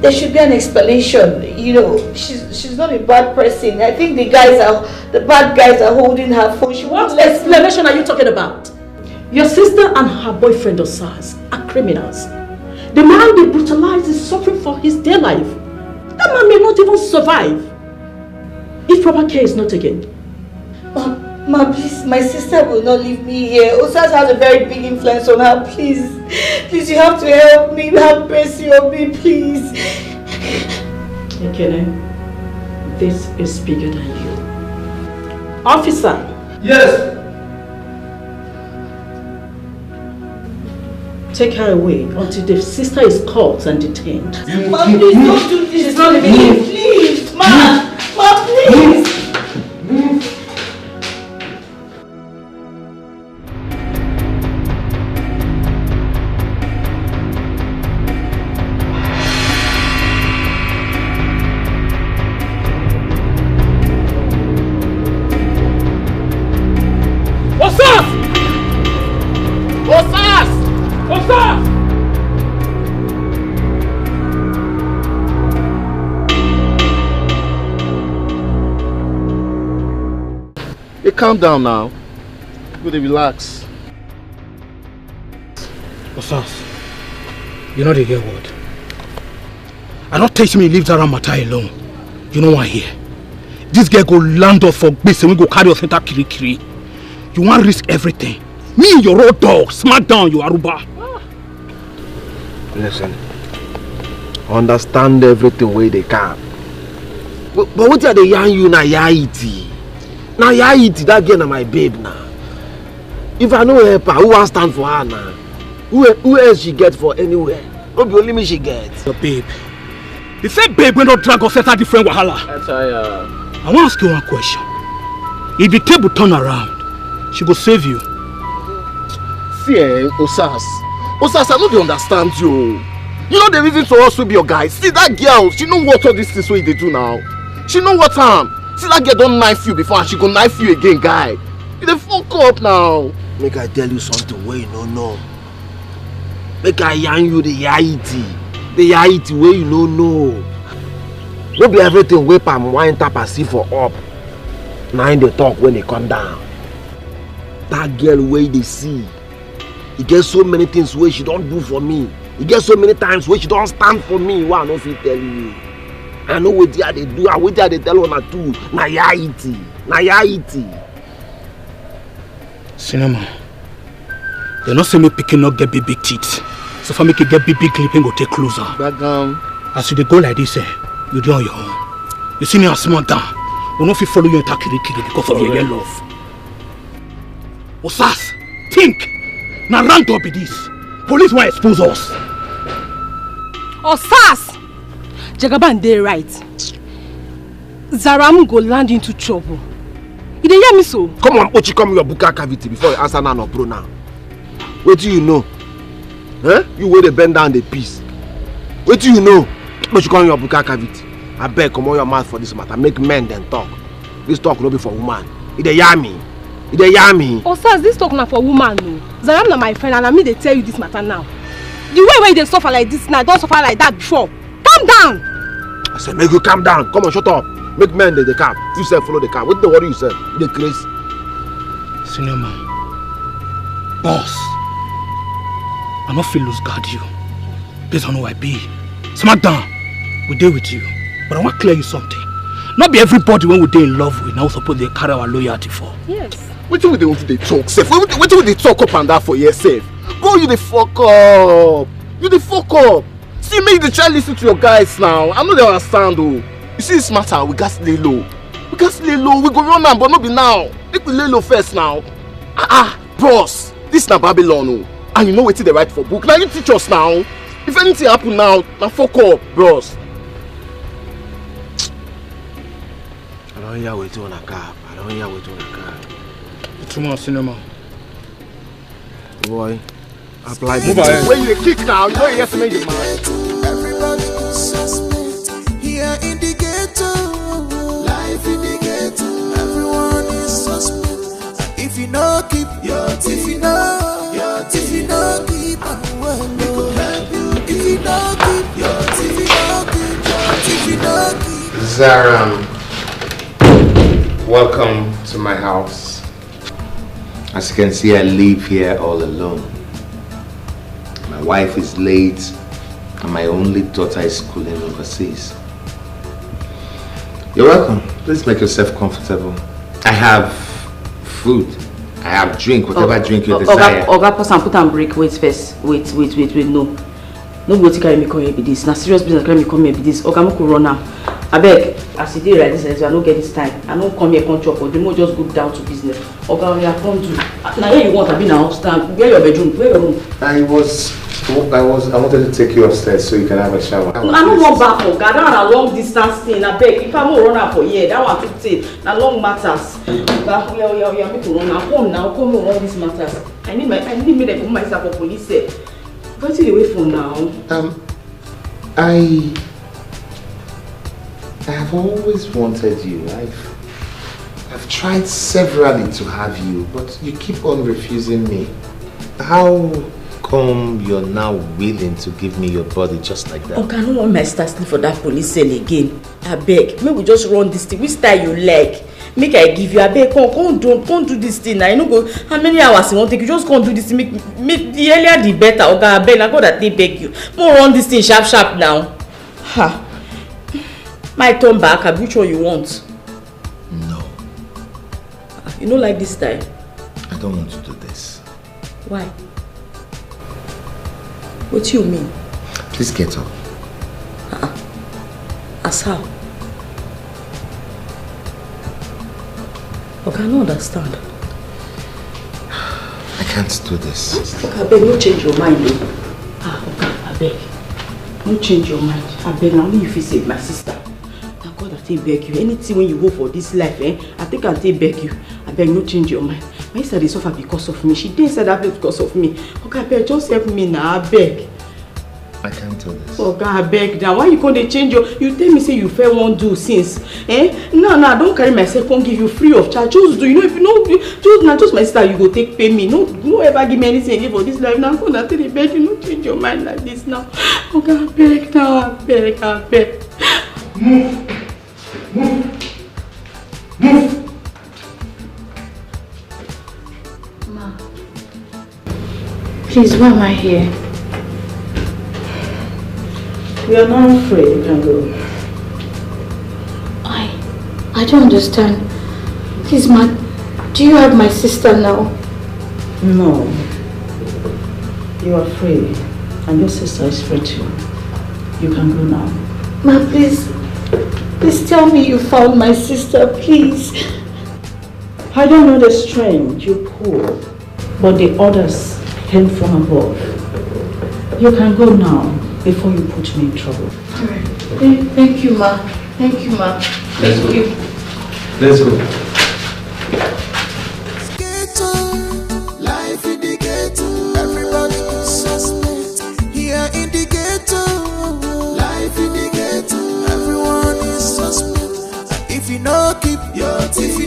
There should be an explanation. You know, she's not a bad person. I think the bad guys are holding her phone. What explanation are you talking about? Your sister and her boyfriend Osas are criminals. The man they brutalized is suffering for his dear life. That man may not even survive if proper care is not taken. Ma, please, my sister will not leave me here. Osas has a very big influence on her. Please, you have to help me. Have mercy on me, please. Ekene, this is bigger than you. Officer. Yes. Take her away until the sister is caught and detained. Ma, please don't do this. She's not leaving me. Please, ma, please. Calm down now. Go to relax. Osas, you know the get word. I don't teach me leave Zara matter alone. You know why here? This girl go land us for base and we go carry us enter Kiri. You want to risk everything. Me, your road dog, smack down your Aruba. Listen, understand everything where they can. But what are they yarn you na yaiti? Now that girl na my babe now. If I know help her, who wants stand for her now? Who else she get for anywhere? Not be only me she gets. Your babe. The same babe when not drag us enter different wahala. I want to ask you one question. If the table turn around, she go save you. See, Osas, I know they understand you. You know the reason to also be your guy. See that girl, she know what all these things what they do now. She know what time. See that girl don't knife you before and she go knife you again, guy. You dey fuck up now. Make I tell you something where you don't know. Make I yarn you the yaiti. The yaiti where you don't know. Don't be everything whip and wine tap and see for up. Now in the talk when they come down. That girl where they see. He gets so many things where she don't do for me. He gets so many times where she don't stand for me. Why I don't feel tell you. I know what they do, and what they tell on her too. Na yaiti. Cinema. They not say me picking up get big teeth. So if I make you get big clipping, go take closer. As you dey go like this, you do on your own. You see me as small down. We no fit follow you into Kirikiri because of your love. Osas, think. Now round up with this. Police want expose us. Osas! Jagaban dey right. Zaram go land into trouble. You dey hear me so? Come on, Ochi, come your buka cavity before you answer now or pro now. What do you know? Eh? You wait to bend down the piece. What do you know? But you come your buka cavity. I beg, come on your mouth for this matter. Make men then talk. This talk no be for woman. It dey hear me. It dey hear me. Osas, this talk na for woman no. Zaram na my friend and I mean they tell you this matter now. The way where they suffer like this now, don't suffer like that before. Calm down. I said, make you calm down. Come on, shut up. Make men they calm. You said follow the calm. What the worry you said? You dey crazy. Senior man, boss, I no feel lose guard you. Based on who I be. Smart down. We deal with you. But I want to clear you something. Not be everybody when we dey in love with now suppose they carry our loyalty for. Yes. What do they want to talk, safe? What do they talk up and down for yourself? Go, you the fuck up. You the fuck up. See, make the child listen to your guys now. I know they understand though. You see this matter, we got to lay low. We got to lay low. We go run now, but not be now. Make we lay low first now. Bros. This na Babylon oh. And you know what they write for book. Now you teach us now. If anything happen now fuck up, bros. I don't hear waiting on a car. I don't hear waiting on a car. Tomorrow cinema. Boy, apply. Move ahead. When you kick now, you know you have to make the man. Everybody is suspect here in the ghetto. Life in the ghetto. Everyone is suspect. If you know, keep your teeth. If you know, your teeth. If you know, keep on well. We could help you. If you know, keep your teeth. If you know, keep your teeth. If you know, keep. Zaram, welcome to my house. As you can see, I live here all alone. My wife is late and my only daughter is schooling overseas. You're welcome. Please make yourself comfortable. I have food. I have drink, whatever drink you desire. Oga, pause and put and break. Wait first. Wait. No. No go to carry me come here be this. Na serious business carry me come here be this. Oga, mo go run now. Abeg, as you dey like this, I don't get this time. I don't come here come chop, but the more just go down to business. Oga, we are come to. Now where you want to be now? Stand. Where your bedroom? Where your room? I wanted to take you upstairs so you can have a shower. I don't want back, Oga. That one a long distance thing. Abeg, if I mo run out for here, that one too take. Na long matters. Oga, we are make to run now. Come all these matters. I need me to put myself for police. What are you wait for now? I have always wanted you. I've tried severally to have you, but you keep on refusing me. How come you're now willing to give me your body just like that? Okay, I don't want my sister sleep for that police cell again. I beg, maybe we just run this thing. Which style you like? Make I give you. I beg, come do this thing. I know go. How many hours you want take? You just come do this thing. Make the earlier the better. Okay, I beg. I go that they beg you. More run this thing sharp now. Ha. My turn back. Which one you want? No. You don't like this style? I don't want to do this. Why? What do you mean? Please get up. As how? Okay, I don't understand. I can't do this. Okay, I beg, no change your mind though. Okay, I beg. No change your mind. I beg, now only if you save my sister. Thank God I take beg you. Anything when you go for this life, I think I take beg you. I beg, no change your mind. My sister, they suffer because of me. She didn't say that because of me. Okay, I beg, just help me now, I beg. I can't do this. Oh God, I beg now. Why you can't change your? You tell me say you fair won't do since. No, I don't carry myself. Won't give you free of charge. Just do. You know if you know, just my sister. You go take pay me. No ever give me anything again for this life. Now I'm gonna tell you beg you. No change your mind like this now. Oh God, I beg now. I beg. Move. Ma, please, why am I here? We are not afraid. You can go. I don't understand. Please, ma, do you have my sister now? No. You are free. And your sister is free too. You can go now. Ma, please tell me you found my sister, please. I don't know the strength you pull, but the orders came from above. You can go now before you put me in trouble. Alright. Thank you, Ma. Thank you, Ma. Let's go. Let's go. Life in the ghetto, everybody is suspect. Here in the ghetto, life in the ghetto, everyone is suspect. If you know, keep your teeth.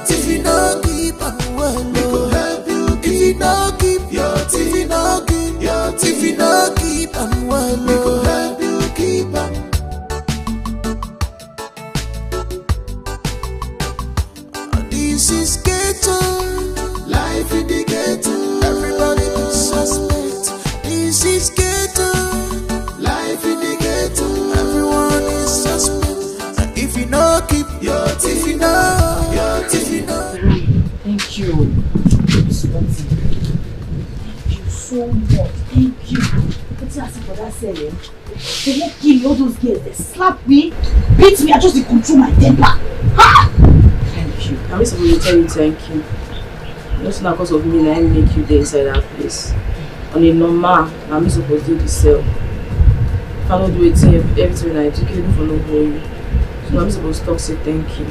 If you know, keep on well. We go help you. If you know, keep your teeth. If you know, keep your teeth. If you know, keep on well. We go help you keep on. This is ghetto, life in the ghetto, everybody is suspect. This is ghetto, life in the ghetto, everyone is suspect. And if you know, keep your teeth. If you know, your teeth, you know. Thank you. Thank you so much. Thank you. What's that for that selling? They won't kill me, all those girls. They slap me, beat me, I just dey control my temper. Ha! Thank you. I'm supposed to tell you thank you. Just not because of me, I make you there inside that place. On a normal, I'm supposed to do the cell. If I don't do it, everything I do, you for no you. So I'm supposed to talk, say thank you.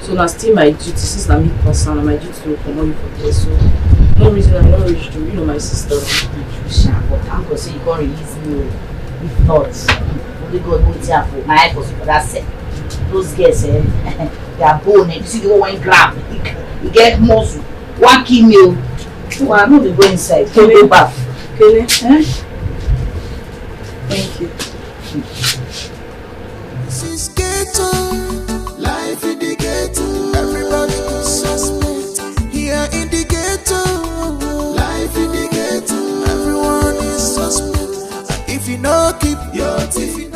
So now still my duty, since I'm me person, and my duty to come on you for this. So no reason I'm not ready to, you know, my sister. But I'm going to say you can't release me. If not, only God will tell for my eye for that set. Those girls, they are bone. You see the one grab, you get muscle. One key meal. So I'm not go inside. Can go back. Okay, thank you. This is ghetto, life in the ghetto, everybody is suspect. Here in the ghetto, life in the ghetto, everyone is suspect. If you know, keep your teeth.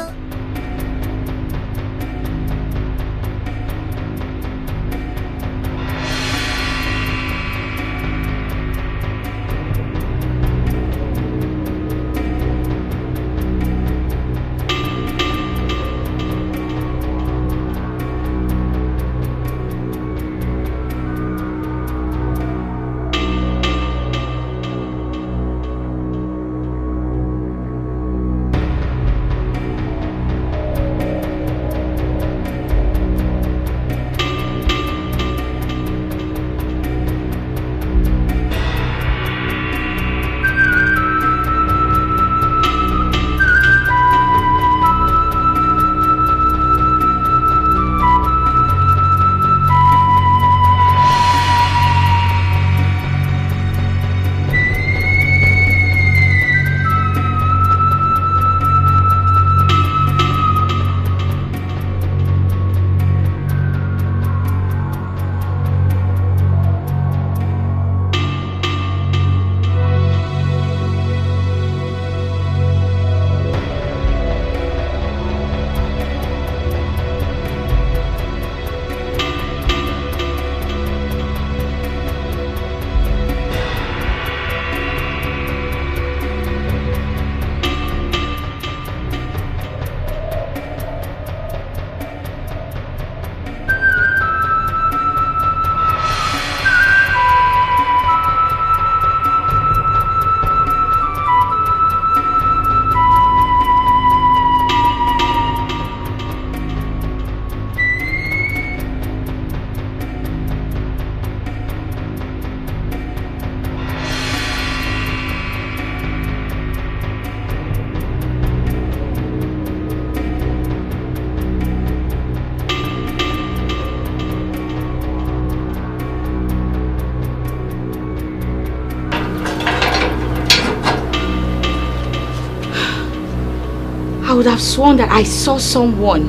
I would have sworn that I saw someone.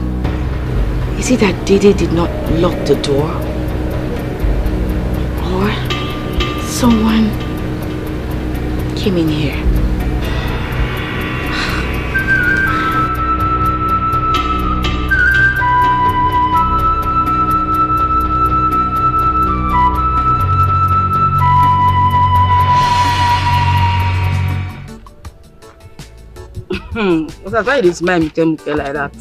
Is it that Dikeh did not lock the door? Or someone came in here? That's why you smile me like that.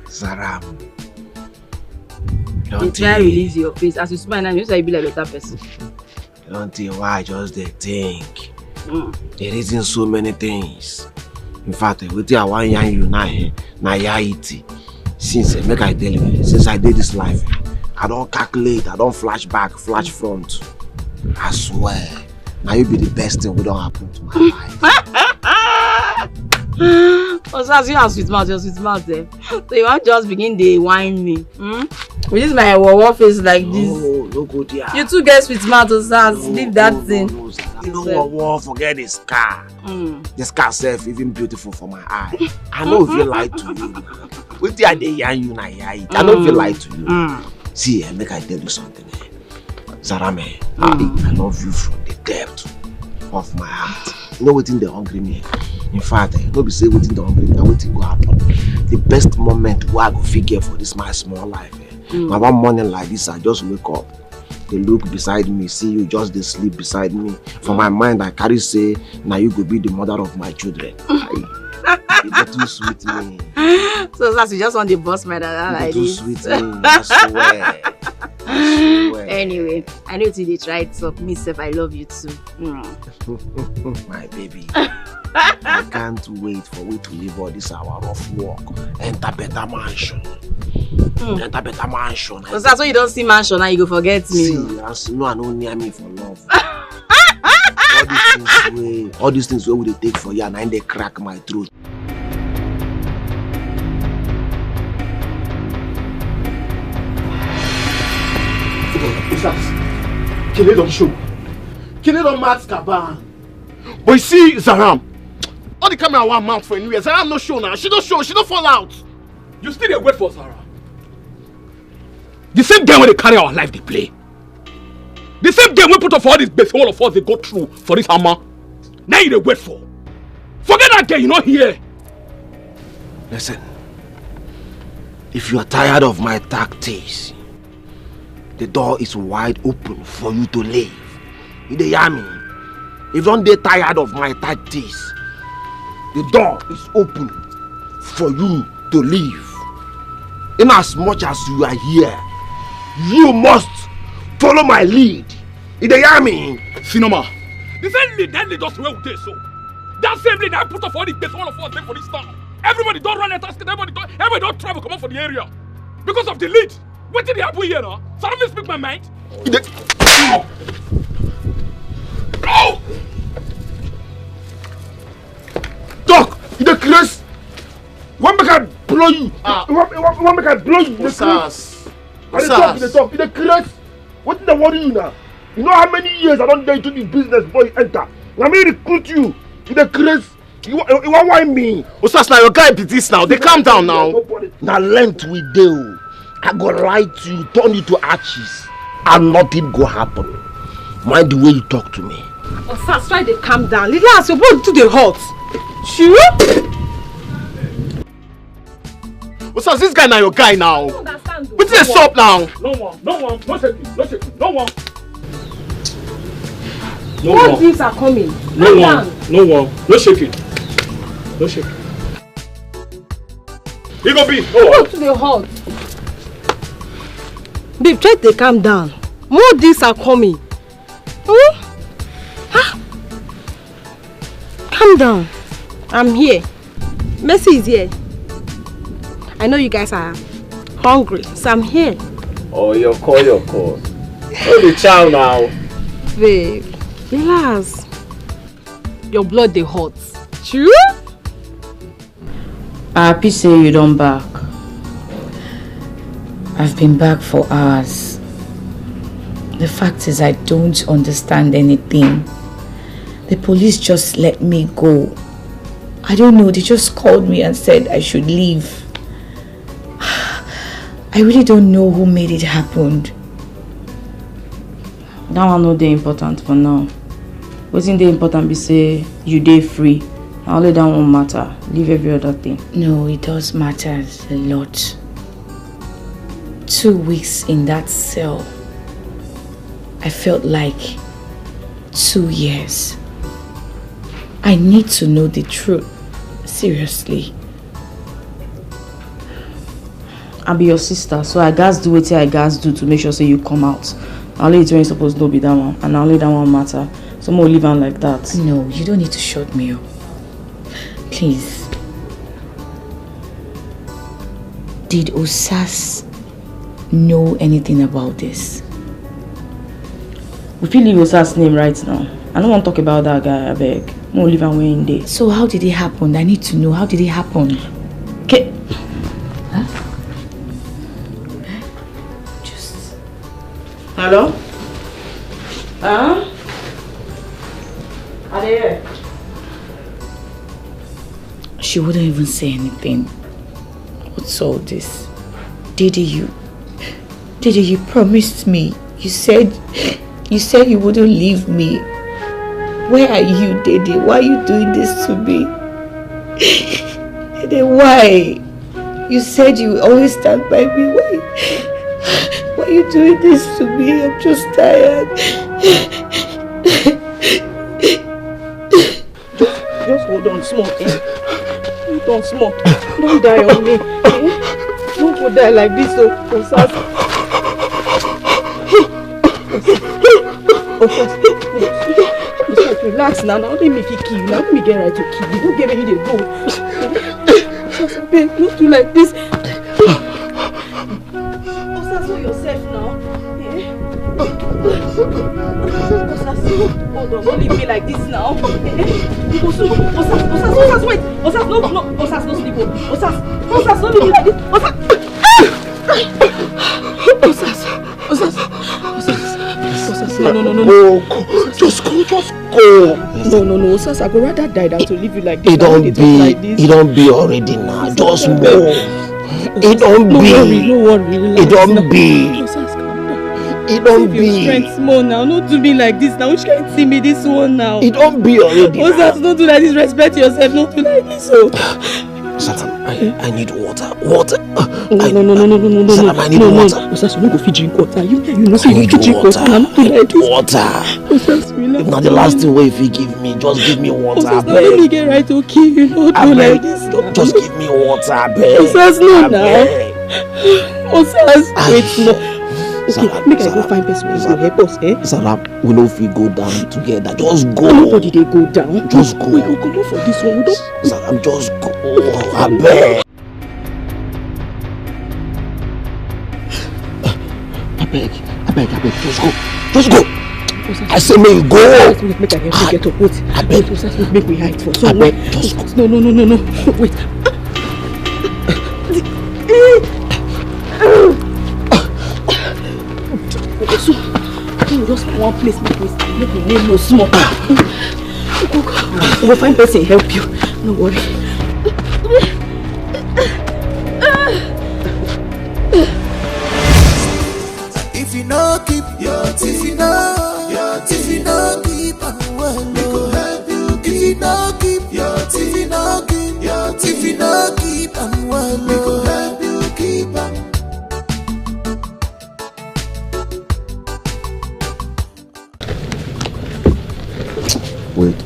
Zaram. You try to release your face. As you smile now, you say you be like a better person. Don't tell why I just they think. There isn't so many things. In fact, with I want you now, since make I tell you, since I did this life, I don't calculate, I don't flash back, flash front. I swear, now you be the best thing we don't happen to my life. Osas, you have sweet mouth, your sweet mouth there. So you want just begin to whine me. With this my war face like this. No good there. You too get sweet mouth, Osas. Leave that thing. You know what? Forget the scar. The scar self even beautiful for my eye. I know if you lie to you. With the idea you na I know if you lie to you. See, make I tell you something. Zarame, I love you from the depth of my heart. You know what's in the hungry me. In fact, don't be say waiting the hungry me. Waiting go happen. The best moment where I go figure for this my small life. My one morning like this, I just wake up. They look beside me, see you just they sleep beside me. For my mind, I carry say, now you go be the mother of my children. You get too sweet me. So that's you just want the boss my dad like too this. Sweet me, I swear. Anyway, I know till they try it up. Me self, I love you too. My baby. I can't wait for we to leave all this our rough work. Enter better mansion. Enter better mansion. So that's why you don't see mansion now you go forget me. See, no, I don't near me for love. all these things where would they take for you and they crack my throat. Kele don't show. Kele don't match Kaban. But you see, Zaram, all the camera one mount for anywhere. Zaram no show now. She don't show. She don't fall out. You still dey wait for Zara. The same game when they carry our life they play. The same game we put up for all this base all of us they go through for this hammer. Now you dey wait for. Forget that girl, you not here. Listen. If you are tired of my tactics, the door is wide open for you to leave. You dey hear me? If you don't get tired of my tactics, the door is open for you to leave. In as much as you are here, you must follow my lead. You dey hear me? Sinoma, the same lead that lead us where we dey so. That same lead I put up all the base all of us there for this town. Everybody don't run a task, everybody don't travel come up for the area. Because of the lead. What did happen here now? So let me speak my mind. Oh! Doc, you the Chris? One make I blow you. One make I blow you. You the talk. You the Chris? What did they worry you now? You know how many years I don't get into this business before you enter. Let me recruit you. You the Chris? You want why me? Osas, now your guy be this now. They calm down now. Now length we do. I go lie to you, turn you to ashes, and nothing go happen. Mind the way you talk to me. Osas, try to calm down. Relax, you're both to the hot. Sure? Osas, this guy now your guy now. What's this up now? No shaking. What things are coming? No shaking. He go be. Go to the hot. Babe, try to calm down. More things are coming. Calm down. I'm here. Mercy is here. I know you guys are hungry, so I'm here. Oh, your call. Oh, the child now. Babe, relax. Your blood they hot. True? I'm happy say you don't back. I've been back for hours. The fact is I don't understand anything. The police just let me go. I don't know, they just called me and said I should leave. I really don't know who made it happen. That one not dey important for now. What's dey important be say you dey free. Only that won't matter. Leave every other thing. No, it does matter a lot. 2 weeks in that cell, I felt like 2 years. I need to know the truth. Seriously. I be your sister, so I guys do what I guys do to make sure say you come out. Only it's when supposed to be that one, and only that one matter. So more leave on like that. No, you don't need to shut me up. Please. Did Osas know anything about this? We feel leave Osas' name right now. I don't want to talk about that guy, I beg. More leave and way in there. So how did it happen? I need to know. How did it happen? Okay. Huh? Hello? Huh? Are they here? She wouldn't even say anything. What's all this? Didi, you promised me. You said you wouldn't leave me. Where are you, Didi? Why are you doing this to me? Didi, why? You said you would always stand by me. Why are you doing this to me? I'm just tired. Just hold on, small, eh? Hold on, small. Don't die on me, eh? Don't go die like this, Osas. Osas, relax now. Now let me kill you. Now let me get right to kill you. Don't get ready to go. Osas, babe, don't do like this. Osas, hold yourself now. Osas, hold on, don't leave me like this now. Osas, wait. Osas, no, Osas, no sleep. Osas, don't leave me like this. Osas, no. Go. Just go. No, Osas, I go rather die than to leave you like this. It don't be already now. Just move. It don't be. No worry. It don't be. Osas, calm down. It don't be. Your strength small now. Don't do me like this now. Which can't see me this one now. It don't be already. Osas, don't do like this. Respect yourself. Don't do like this. Salam, I need water. No. Salam, I need water. Osas, you no go fit drink water. You know, I need water. Water. Osas, relax. If not the last thing if you give me, just give me water. Osas, now let me get right to kill you. Don't do like this. Just give me water, babe. Osas, no now. Osas, wait, no. Okay, make I go find person who will help us, eh? Salam, we know if we go down together. Just go. Nobody they go down. Just go. We go for this one. We don't. Salam, just go. I beg. I beg. Just go. I say may you go. Make I help you get up. Wait. I beg. Make we hide for so. I beg. Just go. No. Wait. So, just one place, make me name no small. Go find person help you. No worry. If you know keep your teeth, you know keep and well, we go help you. If you know keep your teeth, you know keep and well, we go help you keep and. Wait. I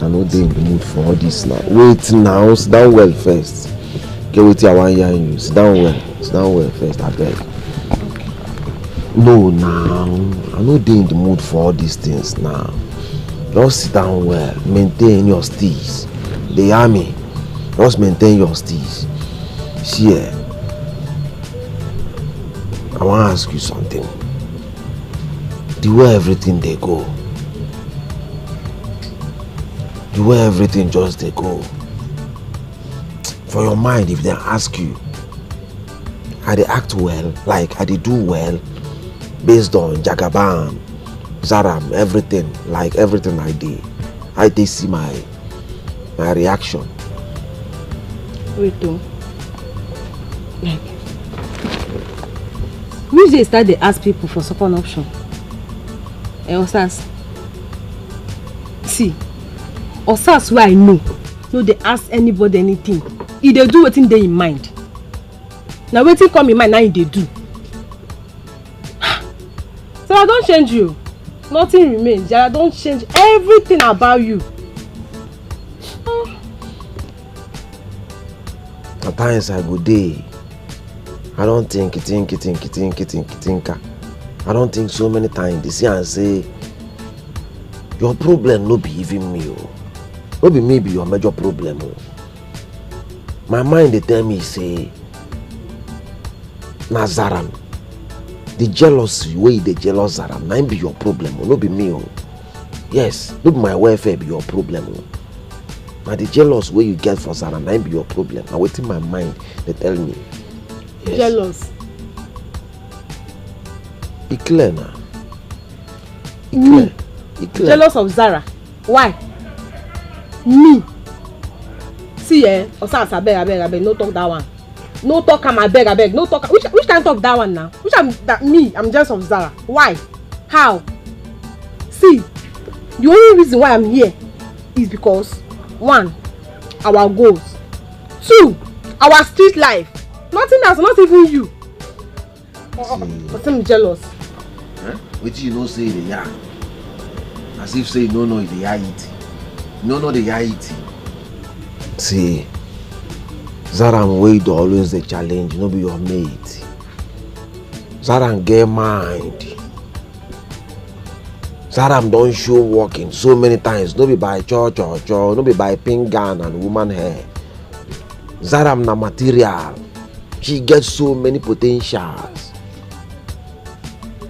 know they in the mood for all this now. Wait now, sit down well first. Get with your one year you. Sit down well first, I beg. No, now. I know they in the mood for all these things now. Just sit down well. Maintain your steez. The army. Just maintain your steez. See, I want to ask you something. The way everything they go. The way everything just they go. For your mind, if they ask you, how they act well, like how they do well, based on Jagabam, Zaram, everything, like everything I did, how they see my reaction. Wait though. Like, which they start they ask people for second option? Osas. See. Osas where I know, no they ask anybody anything. If they do wetin dey in mind. Now wetin come in mind, now they do. So I don't change you. Nothing remains. I don't change everything about you. Sometimes I go day. I don't think. I don't think so many times. They see and say, your problem no be even me. No be me be your major problem. My mind they tell me say, Nazaram, the jealousy way they jealous Zaram, na be your problem. No be me. Yes, no be my welfare be your problem. Now the jealous way you get for Zaram, na be your problem. Now within my mind they tell me. Yes. Jealous. It's clear now. It's clear. Jealous of Zara. Why? Me. See, Osas, I beg, no talk that one. No talk, I beg, no talk. Which kind talk that one now? I'm jealous of Zara. Why? How? See, the only reason why I'm here is because 1, our goals. 2, our street life. Nothing else, not even you. But I'm jealous. Huh? What you know say the ya? As if say you don't know the ya eat. You don't know the ya eat. See, Zaram way to always the challenge, no be your mate. Zaram get mind. Zaram don't show walking so many times, no be by church, no be by pink gown and woman hair. Zaram na material. She gets so many potentials.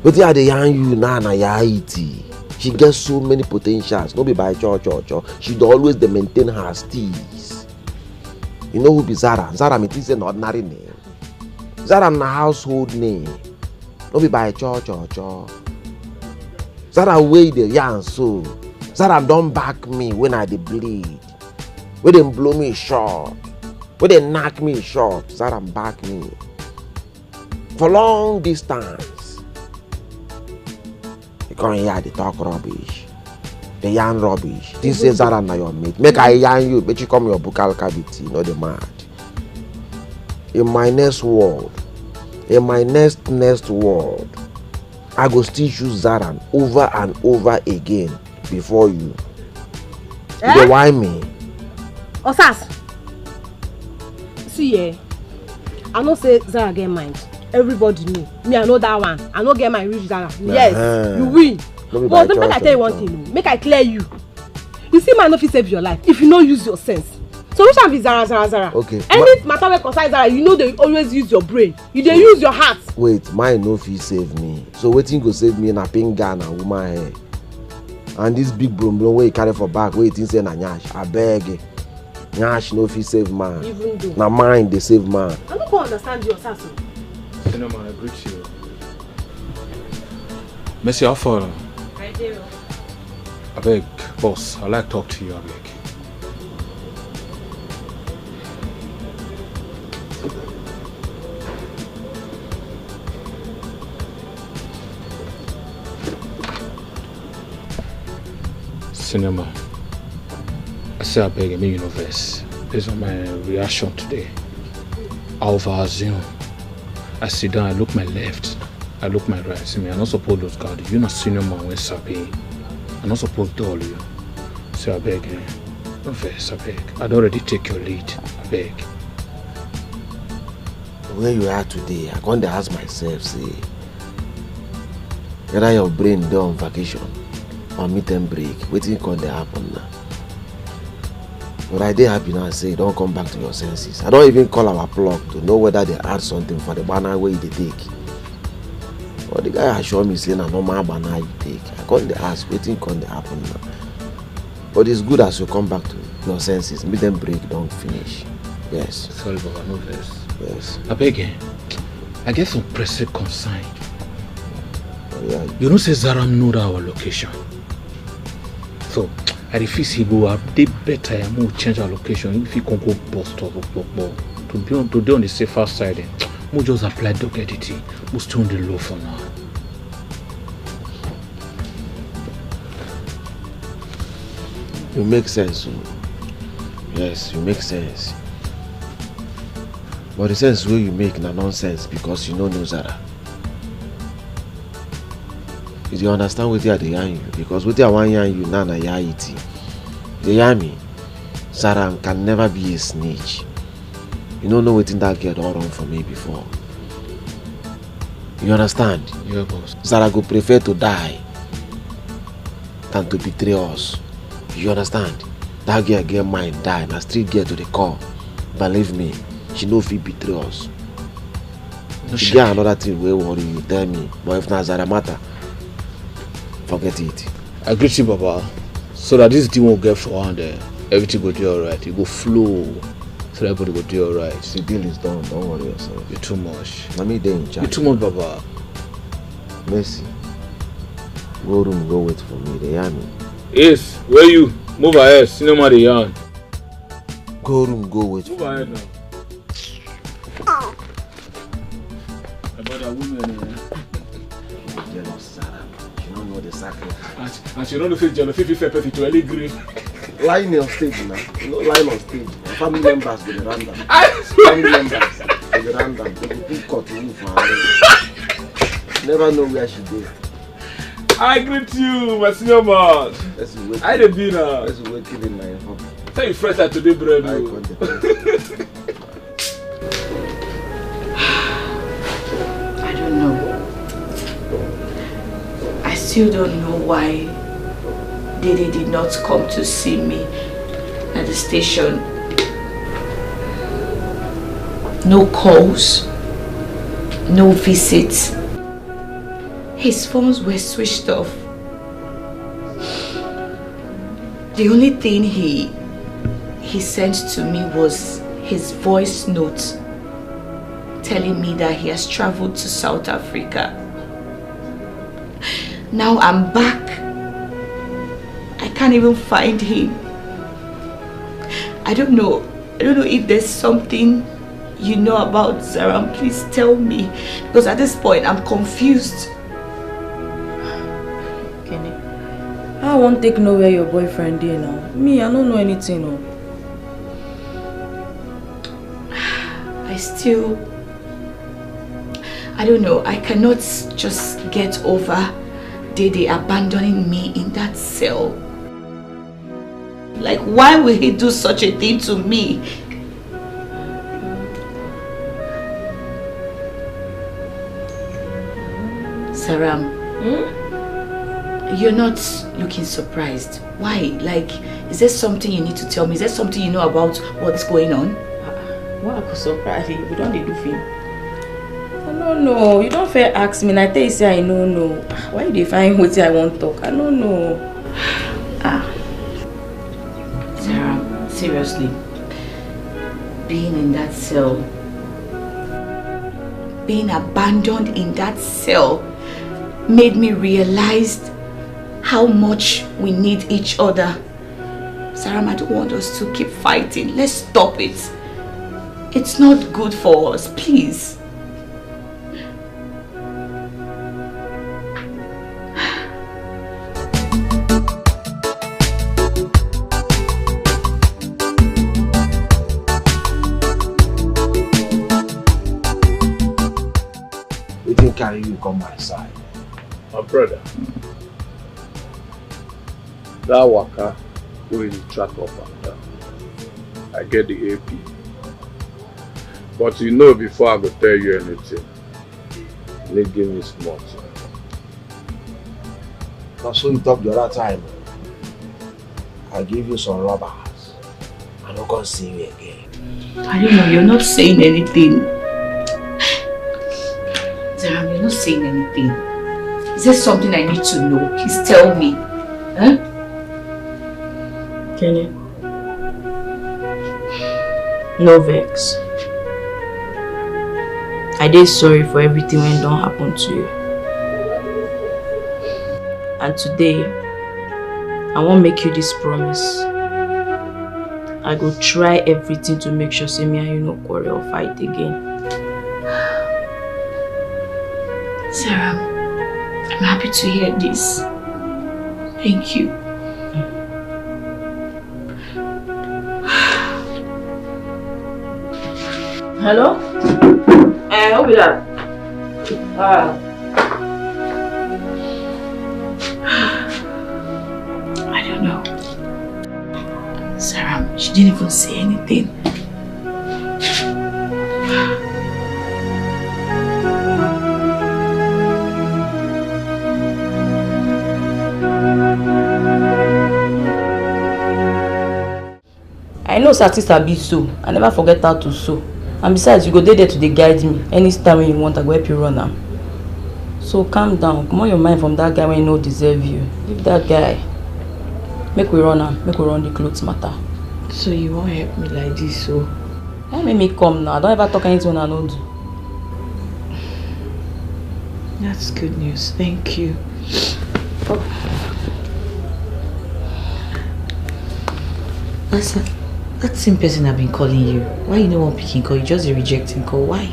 But yeah, the young you now na yaiti. She gets so many potentials. No be by church. She always dey maintain her steez. You know who be Zara? Zara it is an ordinary name. Zara na household name. No be by church. Zara way the yarn so. Zara don't back me when I dey bleed. When they blow me short. When they knock me short. Zara back me. For long distance. You can't hear the talk rubbish. The yarn rubbish. This say Zara na your mate. Make I yarn you, but you come your buccal cavity, not the mad. In my next world, in my next world, I go still choose Zara over and over again before you. You why me? Osas. See, I know say Zara get mind. Everybody know. Me, I know that one. I know get my rich Zara. Yes, you win. But make I tell you one thing. Make I clear you. You see, man, no fit save your life if you don't use your sense. So which one be Zara? Okay. Any matter wey concern Zara, you know they always use your brain. You dey use your heart. Wait, mine no fit save me. So wetin go save me na pink gown and woman hair. And this big broom wey you carry for back, wey you think say na nyash. Abeg. Nyash no fit save man. Even though. Na mine dey save man. I no go understand you, Osas. Cinnamon, I greet you. Messi, how far? I do. I beg, boss, I like to talk to you, I beg. Cinnamon, I say I beg, I mean, you know, verse. Based on my reaction today, I'll assume. I sit down, I look my left, I look my right. See me, I'm not supposed to lose guard. You're not senior man when sabi. I'm not supposed to all you. So I beg, no verse, I beg. I'd already take your lead, I beg. Where you are today, I can't ask myself, say, whether your brain dey on vacation or meet and break, wetin can dey happen now? But I dey happy now, say, don't come back to your senses. I don't even call our plug to know whether they add something for the banner where they take. But the guy assure me, say, na normal banner you take. I can't dey ask, wetin can dey happen now? But it's good as you come back to your senses. Meet them break, don't finish. Yes. Sorry, Baba, no verse. Yes. I beg, I get some pressing concern. Oh, yeah. You know, say Zara know our location. So, I refuse he go update better and we'll change our location if he can go bust or to be on the safer side. We'll just apply dog editing. We'll stay on the low for now. You make sense. Yes, you make sense. But the sense where you make na nonsense because you don't know Zara. You understand what they yarn you? Because what they want yarn you now na yarn. They yarn me. Zara can never be a snitch. You don't know wetin that girl don run for me before. You understand? Yeah, boss. Zara go prefer to die than to betray us. You understand? That girl get mind die, na street girl to the core. Believe me, she no fit betray us. No she get another thing wey worry you, tell me. But if na Zara matter, forget it. I greet you, Baba, so that this thing won't get for hand. Everything go do alright. It go flow, so everybody go do alright. The deal is done. Don't worry yourself. You're too much. Na me dey in charge. You're too much, Baba. Mercy. Go room, go wait for me. They hear me. Yes, where you? Move ahead. Cinema the yarn. Go room, go wait. Move ahead now. About that woman. Jealous, Sarah. She don't know the sacrifice. And she don't know if it's jealous. If you fair to any grave. Lying on stage now. You know, lying on stage. My family members go to random. Family members go to random. They go pick cut roof and never know where she go. I greet you, my senior man. I the be now. Let's wait till in my home. Tell you fresh out today, bread. I don't know. I still don't know why Dede did not come to see me at the station. No calls, no visits. His phones were switched off. The only thing he sent to me was his voice note telling me that he has traveled to South Africa. Now I'm back. I can't even find him. I don't know if there's something you know about Zaram. Please tell me, because at this point I'm confused. I won't take nowhere your boyfriend is now. Me, I don't know anything. No. I don't know. I cannot just get over Dede abandoning me in that cell. Like, why will he do such a thing to me? Saram. You're not looking surprised. Why? Like, is there something you need to tell me? Is there something you know about what's going on? What I could surprise you? We don't do film. I don't know. You don't fair ask me. And I tell you, say I don't know. Why you define what I want to talk? I don't know. Sarah, seriously, being in that cell, being abandoned in that cell, made me realize how much we need each other. Sarah, I don't want us to keep fighting. Let's stop it. It's not good for us, please. We didn't carry you come my side. My brother. That waka will track up and down. I get the AP. But you know, before I go tell you anything, they give me small. That's what you talked the other time. I give you some rubbers. I'm not gonna see you again. I don't know, you're not saying anything. Zaram, you're not saying anything. Is there something I need to know? Please tell me. Huh? Kenny. No vex. I did sorry for everything when don't happen to you. And today, I won't make you this promise. I go try everything to make sure say me and you no quarrel or fight again. Sarah, I'm happy to hear this. Thank you. Hello? Who be that? I don't know. Sarah, she didn't even say anything. know artists are be so. I never forget how to sew. And besides, you go there to guide me. Anytime when you want, I go help you run now. So calm down. Come on your mind from that guy when he no deserve you. Leave that guy. Make we run now. Make we run the clothes matter. So you won't help me like this, so? Don't make me come now. Don't ever talk anything I don't do. That's good news. Thank you. Oh. Listen, that same person I've been calling you. Why you no one picking call? You just a rejecting call. Why?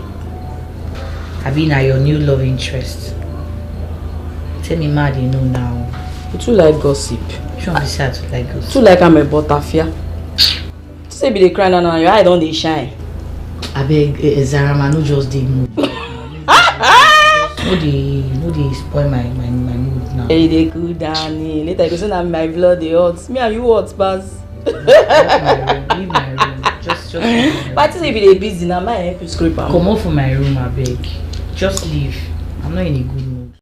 I've been at your new love interest. Tell me mad you know now. You too like gossip. You want to be sad to like gossip? Too like I'm a butterfly. Say be the crying now, your eye don't they shine. I beg Zara man, no just dey mood. No dey spoil my mood now. Hey, they cool down. Later you go say na my blood they hot. Me and you hot pass. Leave my room. Just but if you dey busy now, my help you scrape am. Come out from my room, I beg. Just leave. I'm not in a good mood.